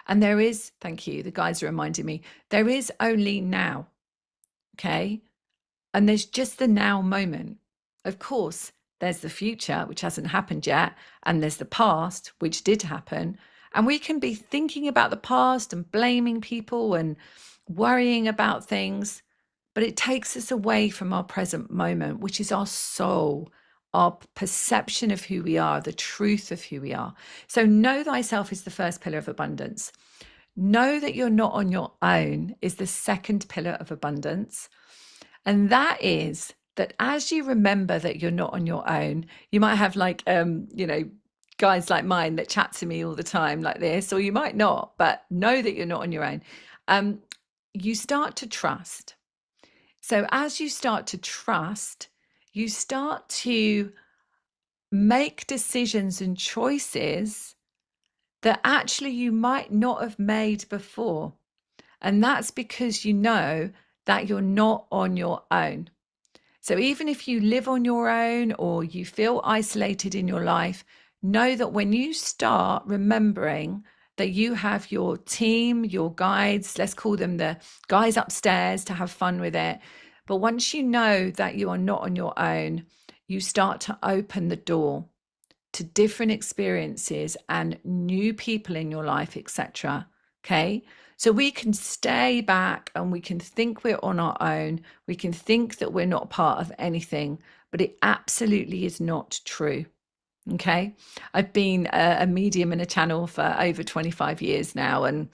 And there is, thank you, the guys are reminding me, there is only now. Okay. And there's just the now moment. Of course, there's the future, which hasn't happened yet. And there's the past, which did happen. And we can be thinking about the past and blaming people and worrying about things, but it takes us away from our present moment, which is our soul, our perception of who we are, the truth of who we are. So know thyself is the first pillar of abundance. Know that you're not on your own is the second pillar of abundance. And that is that as you remember that you're not on your own, you might have like, guys like mine that chat to me all the time like this, or you might not, but know that you're not on your own. You start to trust. So as you start to trust, you start to make decisions and choices that actually you might not have made before. And that's because you know that you're not on your own. So even if you live on your own or you feel isolated in your life, know that when you start remembering that you have your team, your guides, let's call them the guys upstairs to have fun with it. But once you know that you are not on your own, you start to open the door to different experiences and new people in your life, etc. Okay. So we can stay back and we can think we're on our own. We can think that we're not part of anything, but it absolutely is not true. Okay. I've been a medium and a channel for over 25 years now. And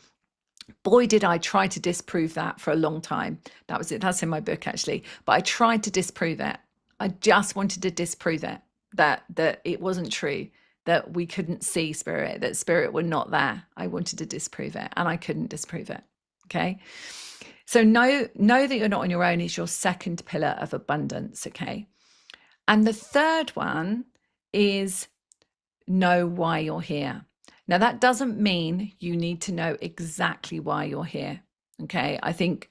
boy, did I try to disprove that for a long time. That was it. That's in my book, actually. But I tried to disprove it. I just wanted to disprove it, that it wasn't true, that we couldn't see spirit, that spirit were not there. I wanted to disprove it and I couldn't disprove it. Okay. So know that you're not on your own is your second pillar of abundance. Okay. And the third one is know why you're here. Now, that doesn't mean you need to know exactly why you're here. Okay. I think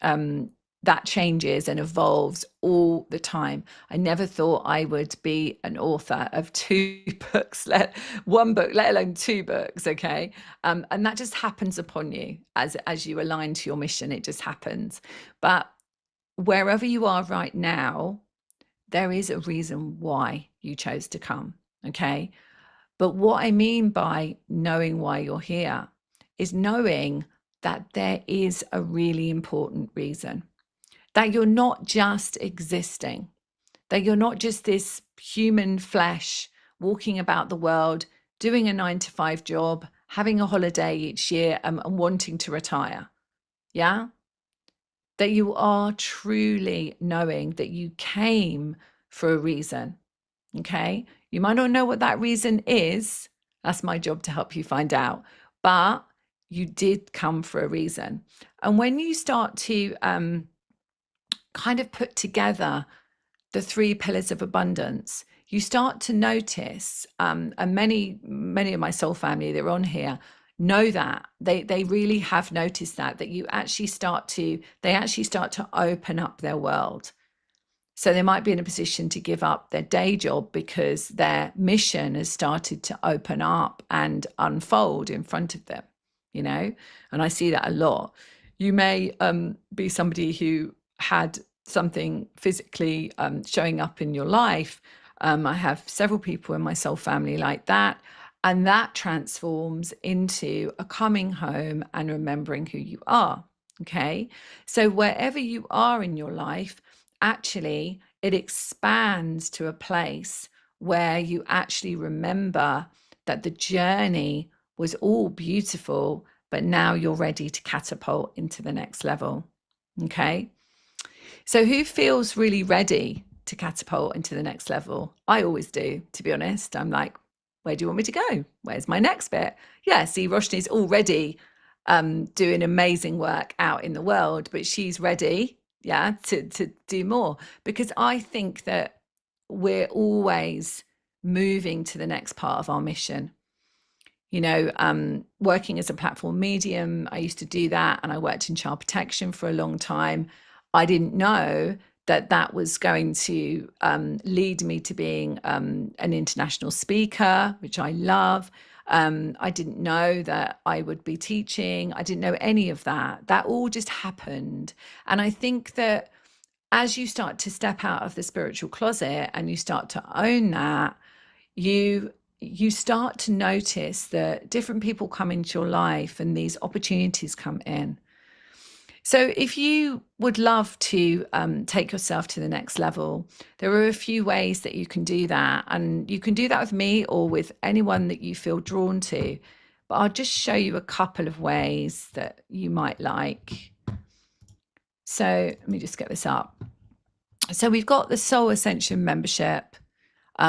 that changes and evolves all the time. I never thought I would be an author of 2 books, one book, let alone 2 books. Okay. And that just happens upon you as you align to your mission. It just happens. But wherever you are right now, there is a reason why you chose to come. Okay. But what I mean by knowing why you're here is knowing that there is a really important reason, that you're not just existing, that you're not just this human flesh walking about the world, doing a 9-to-5 job, having a holiday each year and wanting to retire. Yeah. That you are truly knowing that you came for a reason. Okay. You might not know what that reason is. That's my job to help you find out. But you did come for a reason. And when you start to kind of put together the 3 pillars of abundance, you start to notice, and many of my soul family that are on here know that they really have noticed that you actually start to open up their world. So they might be in a position to give up their day job because their mission has started to open up and unfold in front of them, and I see that a lot. You may be somebody who had something physically showing up in your life. I have several people in my soul family like that. And that transforms into a coming home and remembering who you are. Okay. So wherever you are in your life, actually, it expands to a place where you actually remember that the journey was all beautiful, but now you're ready to catapult into the next level. Okay. So who feels really ready to catapult into the next level? I always do, to be honest. I'm like, where do you want me to go? Where's my next bit? Yeah, see, Roshni's already doing amazing work out in the world, but she's ready, to do more, because I think that we're always moving to the next part of our mission. Working as a platform medium, I used to do that, and I worked in child protection for a long time. I didn't know that was going to lead me to being an international speaker, which I love. I didn't know that I would be teaching. I didn't know any of that. That all just happened. And I think that as you start to step out of the spiritual closet and you start to own that, you start to notice that different people come into your life and these opportunities come in. So if you would love to take yourself to the next level, there are a few ways that you can do that. And you can do that with me or with anyone that you feel drawn to. But I'll just show you a couple of ways that you might like. So let me just get this up. So we've got the Soul Ascension membership,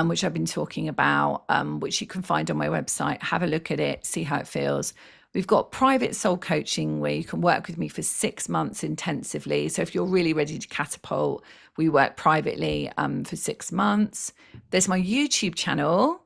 which I've been talking about, which you can find on my website. Have a look at it, see how it feels. We've got private soul coaching where you can work with me for 6 months intensively. So if you're really ready to catapult, we work privately for 6 months. There's my YouTube channel,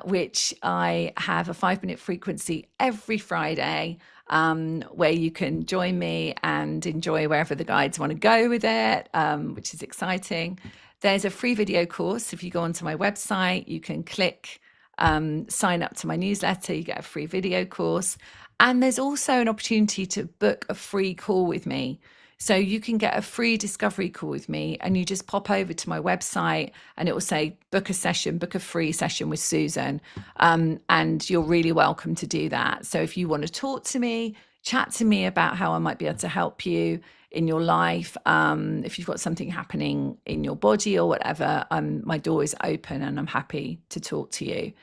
which I have a 5-minute frequency every Friday, where you can join me and enjoy wherever the guides want to go with it, which is exciting. There's a free video course. If you go onto my website, you can click sign up to my newsletter, you get a free video course. And there's also an opportunity to book a free call with me. So you can get a free discovery call with me, and you just pop over to my website and it will say book a session, book a free session with Susan. And you're really welcome to do that. So if you want to talk to me, chat to me about how I might be able to help you in your life, if you've got something happening in your body or whatever, my door is open and I'm happy to talk to you.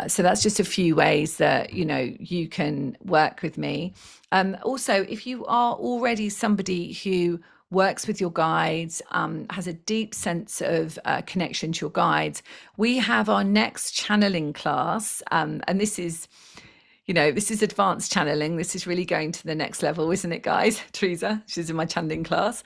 So that's just a few ways that, you can work with me. Also, if you are already somebody who works with your guides, has a deep sense of connection to your guides, we have our next channeling class. And this is advanced channeling. This is really going to the next level, isn't it, guys? Teresa, she's in my channeling class.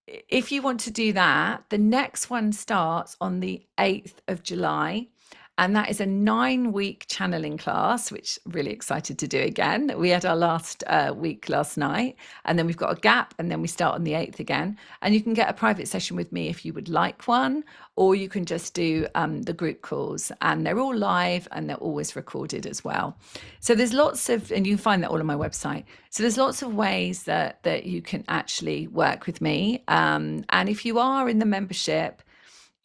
If you want to do that, the next one starts on the 8th of July. And that is a 9-week channeling class, which I'm really excited to do again. We had our last week last night, and then we've got a gap, and then we start on the 8th again. And you can get a private session with me if you would like one, or you can just do the group calls. And they're all live and they're always recorded as well. So there's lots of, and you can find that all on my website. So there's lots of ways that you can actually work with me. And if you are in the membership,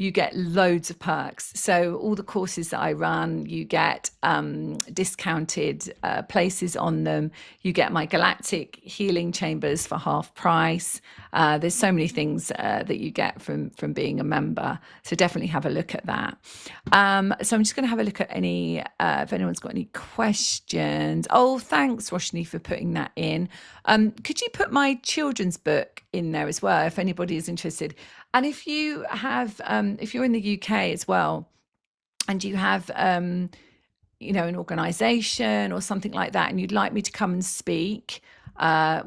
you get loads of perks. So all the courses that I run, you get discounted places on them. You get my galactic healing chambers for half price. There's so many things that you get from being a member. So definitely have a look at that. So I'm just going to have a look at if anyone's got any questions. Oh, thanks, Roshni, for putting that in. Could you put my children's book in there as well, if anybody is interested? And if you have, if you're in the UK as well, and you have, an organization or something like that, and you'd like me to come and speak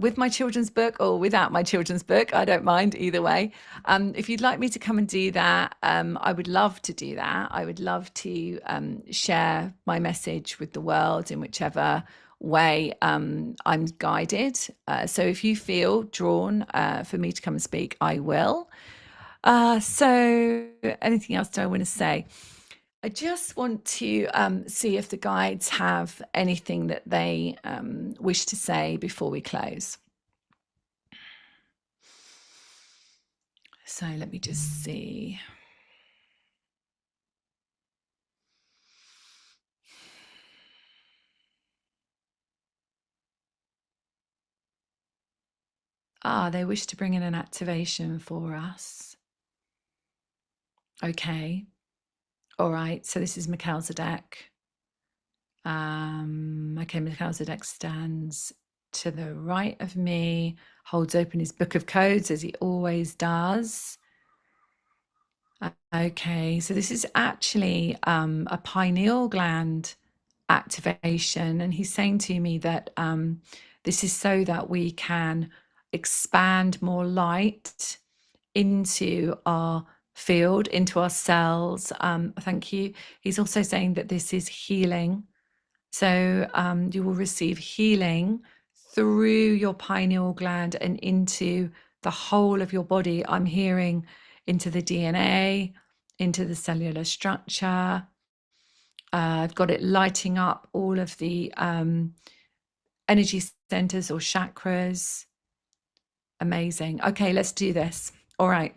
with my children's book or without my children's book, I don't mind either way. If you'd like me to come and do that, I would love to do that. I would love to share my message with the world in whichever way I'm guided. So if you feel drawn for me to come and speak, I will. So anything else do I want to say? I just want to see if the guides have anything that they wish to say before we close. So let me just see. They wish to bring in an activation for us. Okay. All right. So this is Melchizedek. Okay, Melchizedek stands to the right of me, holds open his book of codes as he always does. Okay, so this is actually a pineal gland activation, and he's saying to me that this is so that we can expand more light into our field, into our cells. Thank you. He's also saying that this is healing. So you will receive healing through your pineal gland and into the whole of your body. I'm hearing into the DNA, into the cellular structure. I've got it lighting up all of the energy centers or chakras. Amazing. Okay, let's do this. All right.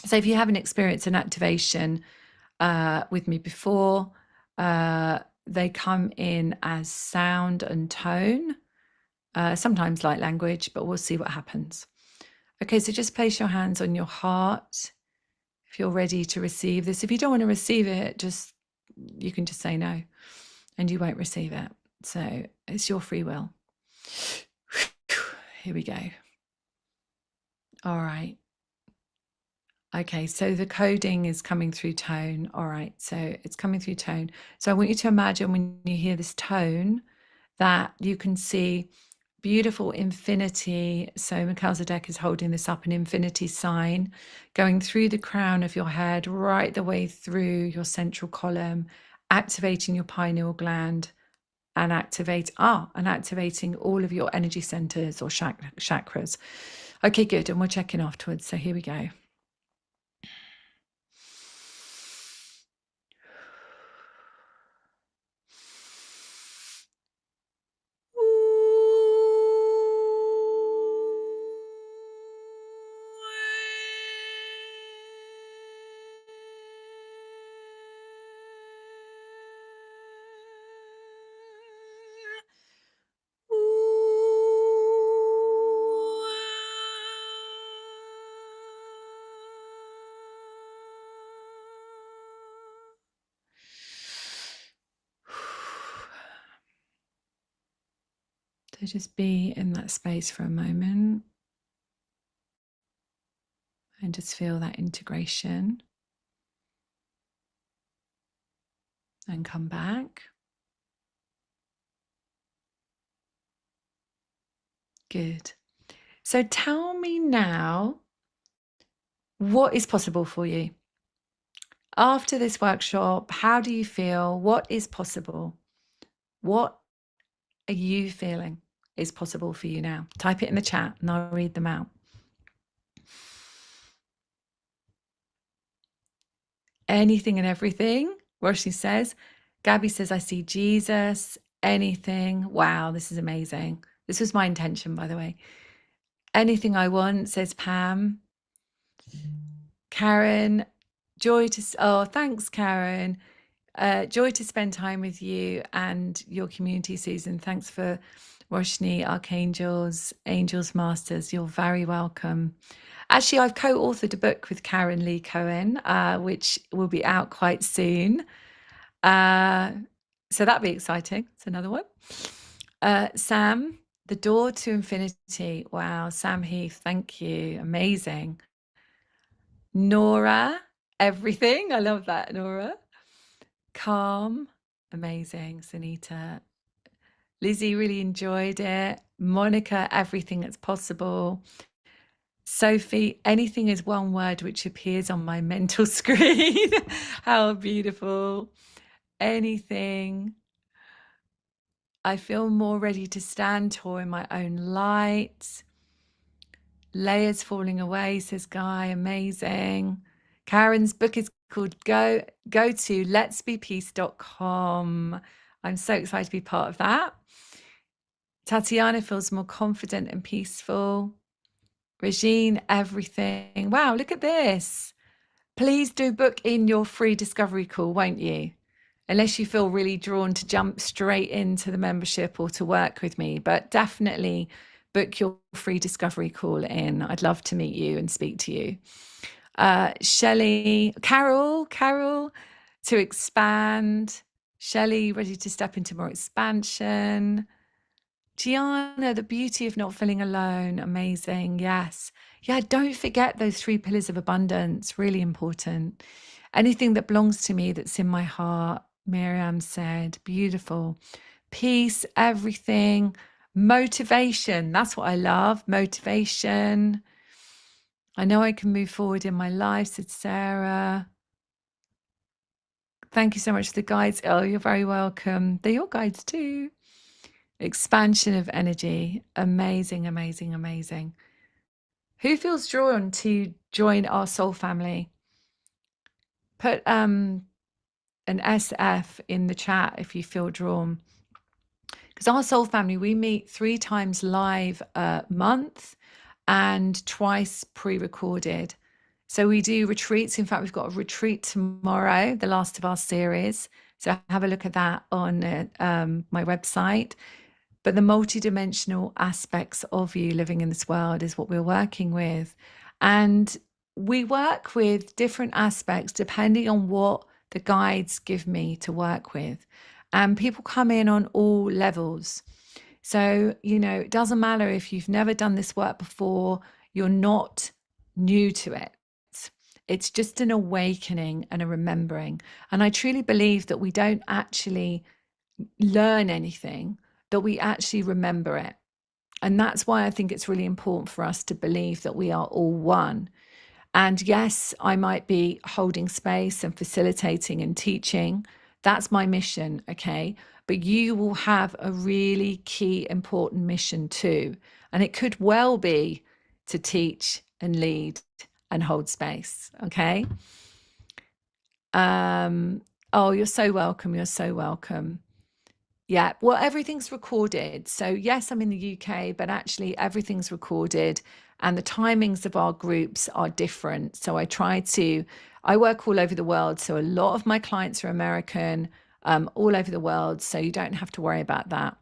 So if you haven't experienced an activation with me before, they come in as sound and tone, sometimes light language, but we'll see what happens. Okay, so just place your hands on your heart if you're ready to receive this. If you don't want to receive it, you can just say no and you won't receive it. So it's your free will. Here we go. All right. Okay, so the coding is coming through tone. All right, so it's coming through tone. So I want you to imagine when you hear this tone that you can see beautiful infinity. So Melchizedek is holding this up, an infinity sign, going through the crown of your head, right the way through your central column, activating your pineal gland, and activating all of your energy centers or chakras. Okay, good. And we'll check in afterwards. So here we go. So just be in that space for a moment and just feel that integration and come back. Good. So tell me now, what is possible for you? After this workshop, how do you feel? What is possible? What are you feeling is possible for you now? Type it in the chat and I'll read them out. Anything and everything, Roshni says. Gabby says, I see Jesus. Anything. Wow, this is amazing. This was my intention, by the way. Anything I want, says Pam. Karen, thanks, Karen. Joy to spend time with you and your community, Susan. Thanks for Roshni, Archangels, Angels, Masters. You're very welcome. Actually, I've co-authored a book with Karen Lee Cohen, which will be out quite soon. So that'll be exciting. It's another one. Sam, the door to infinity. Wow, Sam Heath, thank you. Amazing. Nora, everything. I love that, Nora. Calm, amazing. Sunita. Lizzie really enjoyed it. Monica, everything that's possible. Sophie, anything is one word which appears on my mental screen. How beautiful. Anything. I feel more ready to stand tall in my own light. Layers falling away, says Guy. Amazing. Karen's book is called Go to letsbepeace.com. I'm so excited to be part of that. Tatiana feels more confident and peaceful. Regine, everything. Wow, look at this. Please do book in your free discovery call, won't you? Unless you feel really drawn to jump straight into the membership or to work with me, but definitely book your free discovery call in. I'd love to meet you and speak to you. Shelley, Carol, to expand. Shelley, ready to step into more expansion. Gianna, the beauty of not feeling alone. Amazing. Yes. Yeah, don't forget those 3 pillars of abundance. Really important. Anything that belongs to me that's in my heart, Miriam said. Beautiful. Peace, everything. Motivation. That's what I love. Motivation. I know I can move forward in my life, said Sarah. Thank you so much for the guides. Oh, you're very welcome. They're your guides too. Expansion of energy. Amazing, amazing, amazing. Who feels drawn to join our soul family? Put an SF in the chat if you feel drawn. Because our soul family, we meet 3 times live a month and twice pre-recorded. So we do retreats. In fact, we've got a retreat tomorrow, the last of our series. So have a look at that on my website. But the multidimensional aspects of you living in this world is what we're working with. And we work with different aspects depending on what the guides give me to work with. And people come in on all levels. So, it doesn't matter if you've never done this work before, you're not new to it. It's just an awakening and a remembering. And I truly believe that we don't actually learn anything, that we actually remember it. And that's why I think it's really important for us to believe that we are all one. And yes, I might be holding space and facilitating and teaching. That's my mission, okay? But you will have a really key, important mission too. And it could well be to teach and lead and hold space, okay? Oh, you're so welcome. You're so welcome. Yeah, well, everything's recorded. So, yes, I'm in the UK, but actually, everything's recorded and the timings of our groups are different. So, I work all over the world. So, a lot of my clients are American, all over the world. So, you don't have to worry about that.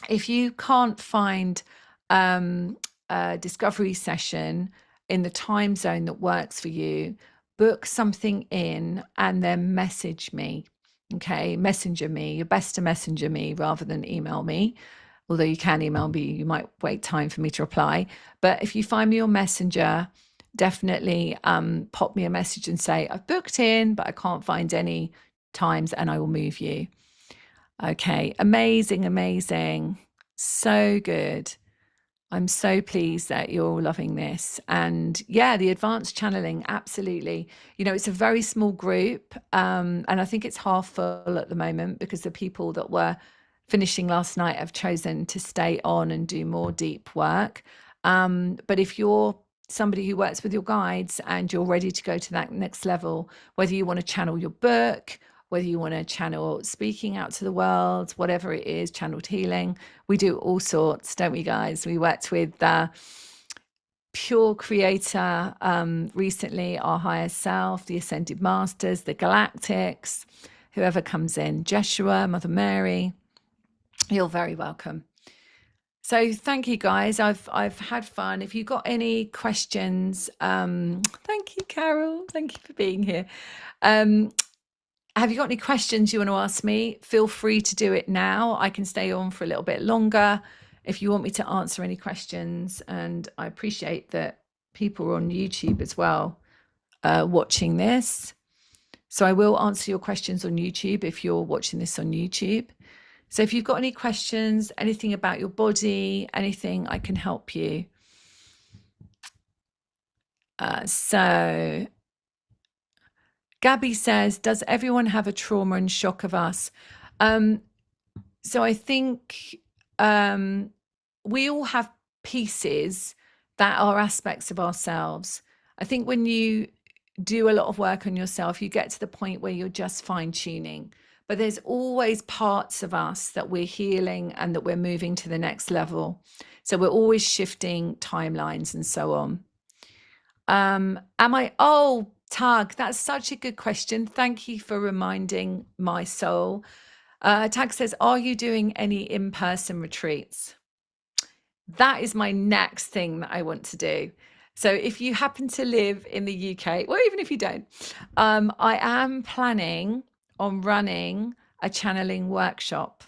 If you can't find a discovery session in the time zone that works for you, book something in and then message me. Okay, messenger me. You're best to messenger me rather than email me. Although you can email me, you might wait time for me to reply. But if you find me on Messenger, definitely pop me a message and say, I've booked in, but I can't find any times, and I will move you. Okay, amazing, amazing. So good. I'm so pleased that you're all loving this. And yeah, the advanced channeling, absolutely. You know, it's a very small group. And I think it's half full at the moment because the people that were finishing last night have chosen to stay on and do more deep work. But if you're somebody who works with your guides and you're ready to go to that next level, whether you want to channel your book, whether you want to channel speaking out to the world, whatever it is, channeled healing, we do all sorts, don't we, guys? We worked with Pure Creator recently, our higher self, the Ascended Masters, the Galactics, whoever comes in, Jeshua, Mother Mary, you're very welcome. So thank you, guys. I've had fun. If you've got any questions, thank you, Carol. Thank you for being here. Have you got any questions you want to ask me? Feel free to do it now. I can stay on for a little bit longer if you want me to answer any questions. And I appreciate that people are on YouTube as well watching this. So I will answer your questions on YouTube if you're watching this on YouTube. So if you've got any questions, anything about your body, anything, I can help you. So Gabby says, does everyone have a trauma and shock of us? So I think we all have pieces that are aspects of ourselves. I think when you do a lot of work on yourself, you get to the point where you're just fine tuning. But there's always parts of us that we're healing and that we're moving to the next level. So we're always shifting timelines and so on. Tag, that's such a good question. Thank you for reminding my soul. Tag says, are you doing any in-person retreats? That is my next thing that I want to do. So if you happen to live in the UK, well, even if you don't, I am planning on running a channeling workshop,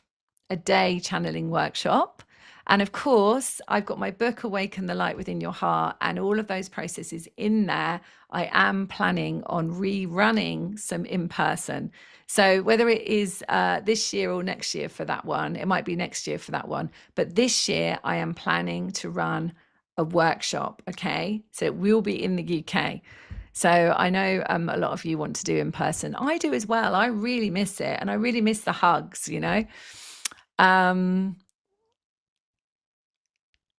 a day channeling workshop. And of course, I've got my book, Awaken the Light Within Your Heart, and all of those processes in there. I am planning on rerunning some in person. So whether it is this year or next year for that one, it might be next year for that one. But this year, I am planning to run a workshop. Okay. So it will be in the UK. So I know a lot of you want to do in person. I do as well. I really miss it. And I really miss the hugs, you know.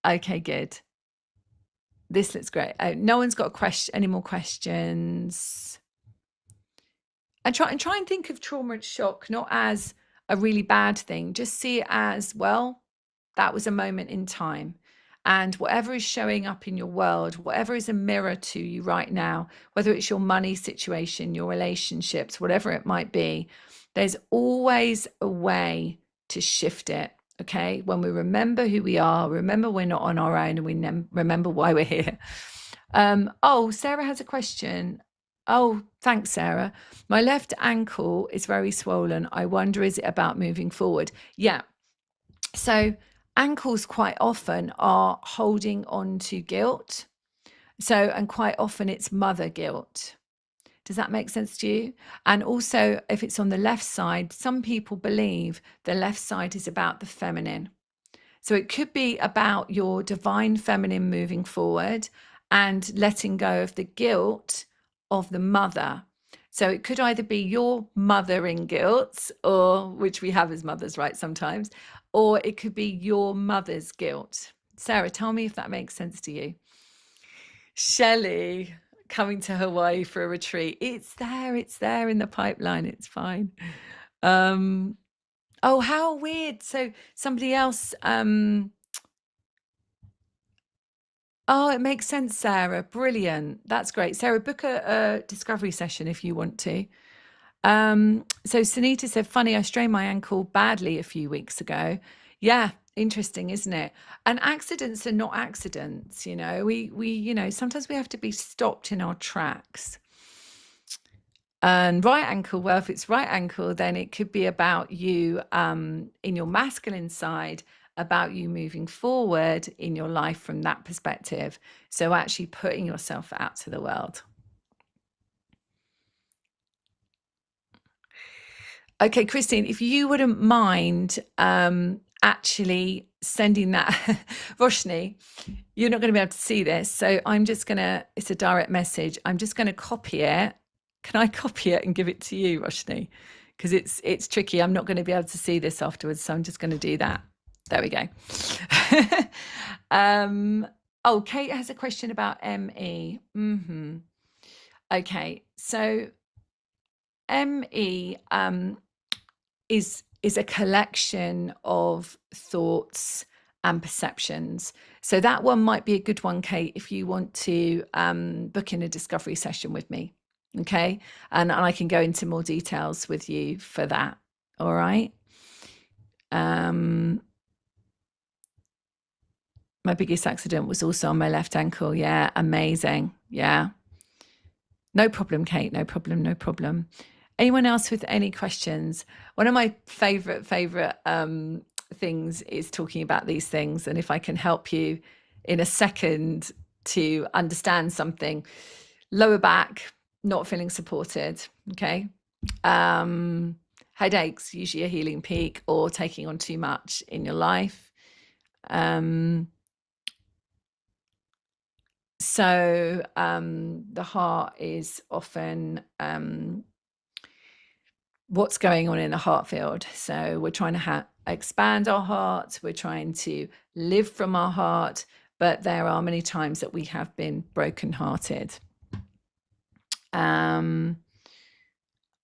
Okay, good. This looks great. No one's got any more questions. And try and think of trauma and shock not as a really bad thing. Just see it as, well, that was a moment in time. And whatever is showing up in your world, whatever is a mirror to you right now, whether it's your money situation, your relationships, whatever it might be, there's always a way to shift it. Okay. When we remember who we are, remember we're not on our own, and we remember why we're here. Sarah has a question. Oh, thanks, Sarah. My left ankle is very swollen. I wonder, is it about moving forward? Yeah. So ankles quite often are holding on to guilt. And quite often it's mother guilt. Does that make sense to you? And also, if it's on the left side, some people believe the left side is about the feminine. So it could be about your divine feminine moving forward and letting go of the guilt of the mother. So it could either be your mothering guilt, or which we have as mothers, right, sometimes, or it could be your mother's guilt. Sarah, tell me if that makes sense to you. Shelley coming to Hawaii for a retreat. It's there in the pipeline. It's fine. Oh, how weird. So somebody else, oh, it makes sense, Sarah. Brilliant. That's great. Sarah, book a discovery session if you want to. So Sunita said, funny, I strained my ankle badly a few weeks ago. Yeah, interesting, isn't it? And accidents are not accidents, you know. Sometimes we have to be stopped in our tracks. And right ankle, well, if it's right ankle, then it could be about you in your masculine side, about you moving forward in your life from that perspective. So actually putting yourself out to the world. Okay, Christine, if you wouldn't mind actually sending that, Roshni, you're not going to be able to see this. So I'm just going to, it's a direct message. I'm just going to copy it. Can I copy it and give it to you, Roshni? Because it's tricky. I'm not going to be able to see this afterwards. So I'm just going to do that. There we go. Oh, Kate has a question about ME. Okay, so ME is a collection of thoughts and perceptions. So that one might be a good one, Kate, if you want to book in a discovery session with me. Okay. And I can go into more details with you for that. All right. My biggest accident was also on my left ankle. Yeah. Amazing. Yeah. No problem, Kate. No problem. No problem. Anyone else with any questions? One of my favorite things is talking about these things. And if I can help you in a second to understand something, lower back, not feeling supported. Okay. Headaches, usually a healing peak, or taking on too much in your life. So the heart is often what's going on in the heart field. So we're trying to expand our heart. We're trying to live from our heart. But there are many times that we have been brokenhearted.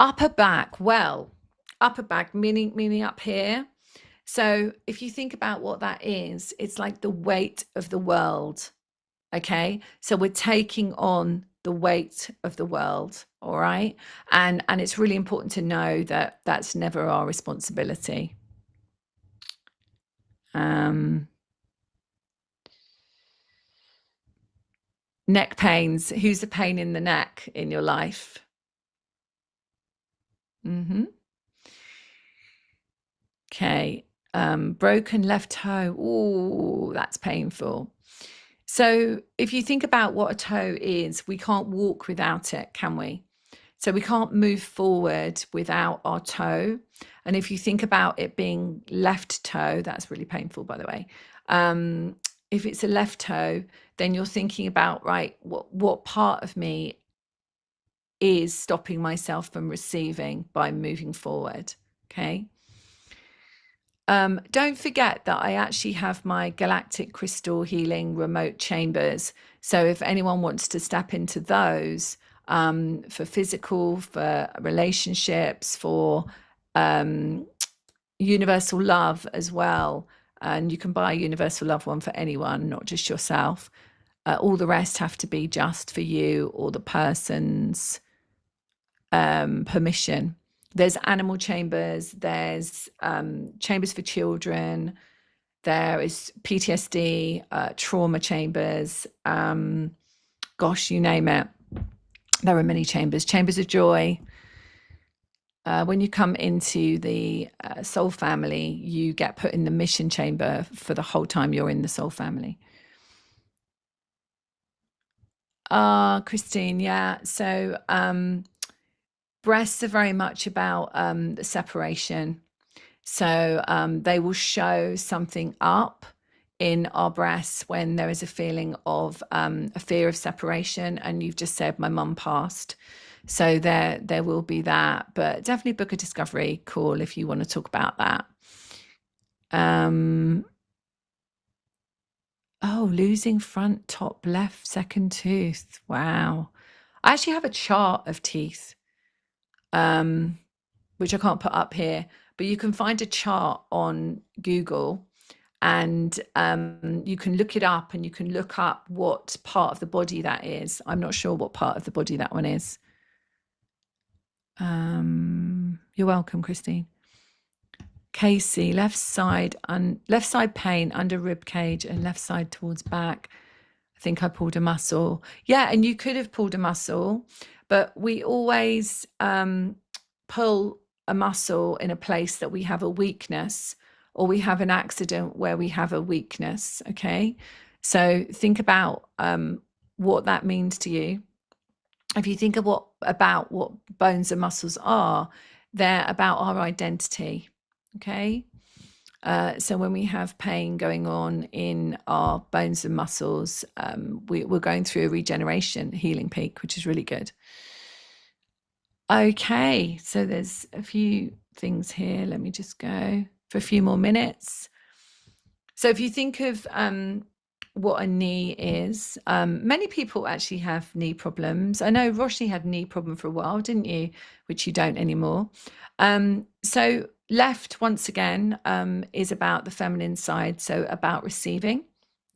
Upper back. Well, upper back, meaning up here. So if you think about what that is, it's like the weight of the world. Okay. So we're taking on the weight of the world. All right. And it's really important to know that that's never our responsibility. Neck pains. Who's the pain in the neck in your life? Okay. Broken left toe. Oh, that's painful. So if you think about what a toe is, we can't walk without it, can we? So we can't move forward without our toe. And if you think about it being left toe, that's really painful, by the way. If it's a left toe, then you're thinking about, right, what part of me is stopping myself from receiving by moving forward. Okay. Don't forget that I actually have my galactic crystal healing remote chambers. So if anyone wants to step into those for physical, for relationships, for universal love as well, and you can buy a universal love one for anyone, not just yourself. All the rest have to be just for you or the person's permission. There's animal chambers, there's chambers for children, there is PTSD, trauma chambers, gosh, you name it. There are many chambers. Chambers of joy. When you come into the soul family, you get put in the mission chamber for the whole time you're in the soul family. Christine, yeah. So breasts are very much about the separation. So they will show something up in our breasts when there is a feeling of a fear of separation. And you've just said my mum passed. So there will be that, but definitely book a discovery call if you want to talk about that. Oh, losing front, top, left, second tooth. Wow. I actually have a chart of teeth, which I can't put up here, but you can find a chart on Google, and you can look it up, and you can look up what part of the body that is. I'm not sure what part of the body that one is. You're welcome, Christine. Casey, left side pain under rib cage and left side towards back. I think I pulled a muscle. Yeah, and you could have pulled a muscle, but we always pull a muscle in a place that we have a weakness, or we have an accident where we have a weakness. Okay, so think about what that means to you. If you think of about what bones and muscles are, they're about our identity. Okay. So when we have pain going on in our bones and muscles, we're going through a regeneration healing peak, which is really good. Okay, so there's a few things here. Let me just go for a few more minutes. So if you think of what a knee is, many people actually have knee problems. I know Roshni had a knee problem for a while, didn't you? Which you don't anymore. So left, once again, is about the feminine side, so about receiving.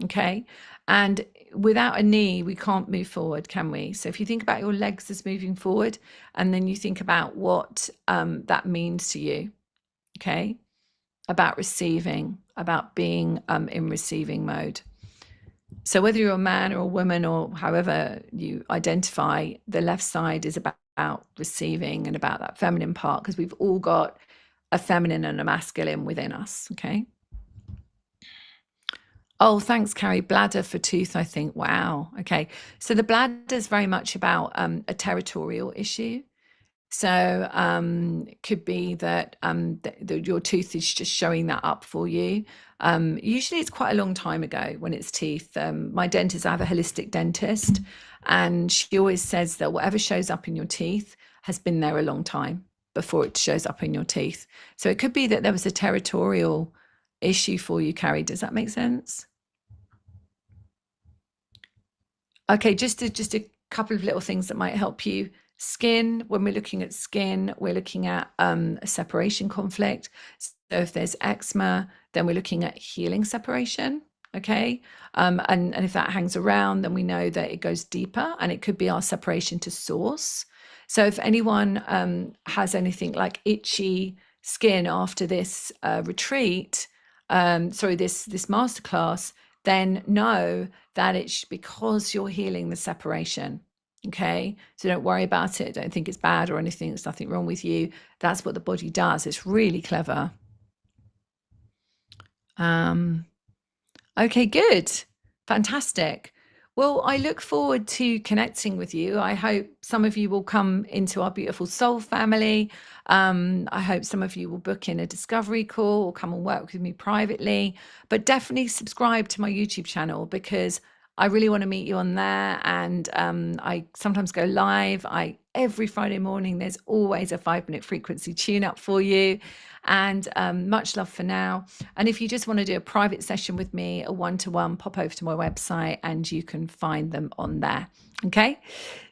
Okay. And without a knee, we can't move forward, can we? So if you think about your legs as moving forward, and then you think about what that means to you, okay, about receiving, about being in receiving mode. So whether you're a man or a woman or however you identify, the left side is about receiving and about that feminine part, because we've all got a feminine and a masculine within us. Okay. Oh, thanks, Carrie. Bladder for tooth, I think. Wow. Okay. So the bladder is very much about a territorial issue. So it could be that your tooth is just showing that up for you. Usually it's quite a long time ago when it's teeth. My dentist, I have a holistic dentist, and she always says that whatever shows up in your teeth has been there a long time before it shows up in your teeth. So it could be that there was a territorial issue for you, Carrie. Does that make sense? Okay, just a couple of little things that might help you. Skin, when we're looking at skin, we're looking at a separation conflict. So if there's eczema, then we're looking at healing separation. Okay. And if that hangs around, then we know that it goes deeper, and it could be our separation to source. So if anyone has anything like itchy skin after this retreat, this masterclass, then know that it's because you're healing the separation. Okay, so don't worry about it. Don't think it's bad or anything. There's nothing wrong with you. That's what the body does. It's really clever. Okay, good. Fantastic. Well, I look forward to connecting with you. I hope some of you will come into our beautiful soul family. I hope some of you will book in a discovery call or come and work with me privately. But definitely subscribe to my YouTube channel, because I really want to meet you on there. And I sometimes go live. Every Friday morning, there's always a 5-minute frequency tune up for you. And much love for now. And if you just want to do a private session with me, a one-to-one, pop over to my website and you can find them on there. Okay,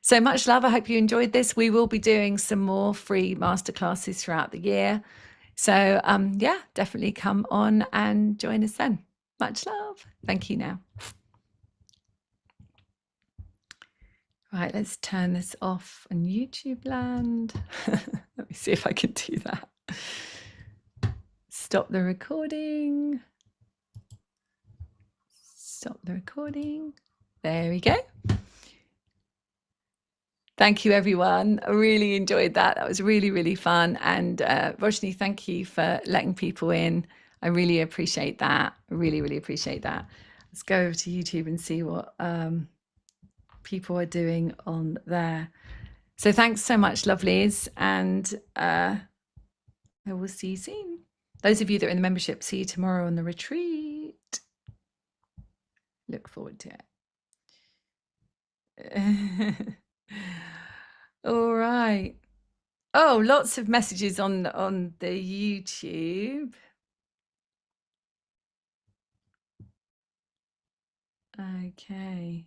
so much love. I hope you enjoyed this. We will be doing some more free masterclasses throughout the year. So yeah, definitely come on and join us then. Much love. Thank you now. Right, let's turn this off on YouTube land. Let me see if I can do that. Stop the recording. Stop the recording. There we go. Thank you, everyone. I really enjoyed that. That was really, really fun. And Roshni, thank you for letting people in. I really appreciate that. I really, really appreciate that. Let's go over to YouTube and see what people are doing on there. So thanks so much, lovelies. And I will see you soon. Those of you that are in the membership, see you tomorrow on the retreat. Look forward to it. All right. Oh, lots of messages on the YouTube. Okay.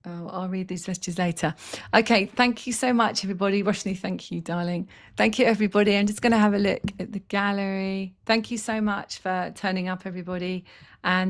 Oh, I'll read these messages later. Okay, thank you so much, everybody. Roshni, thank you, darling. Thank you, everybody. I'm just going to have a look at the gallery. Thank you so much for turning up, everybody. And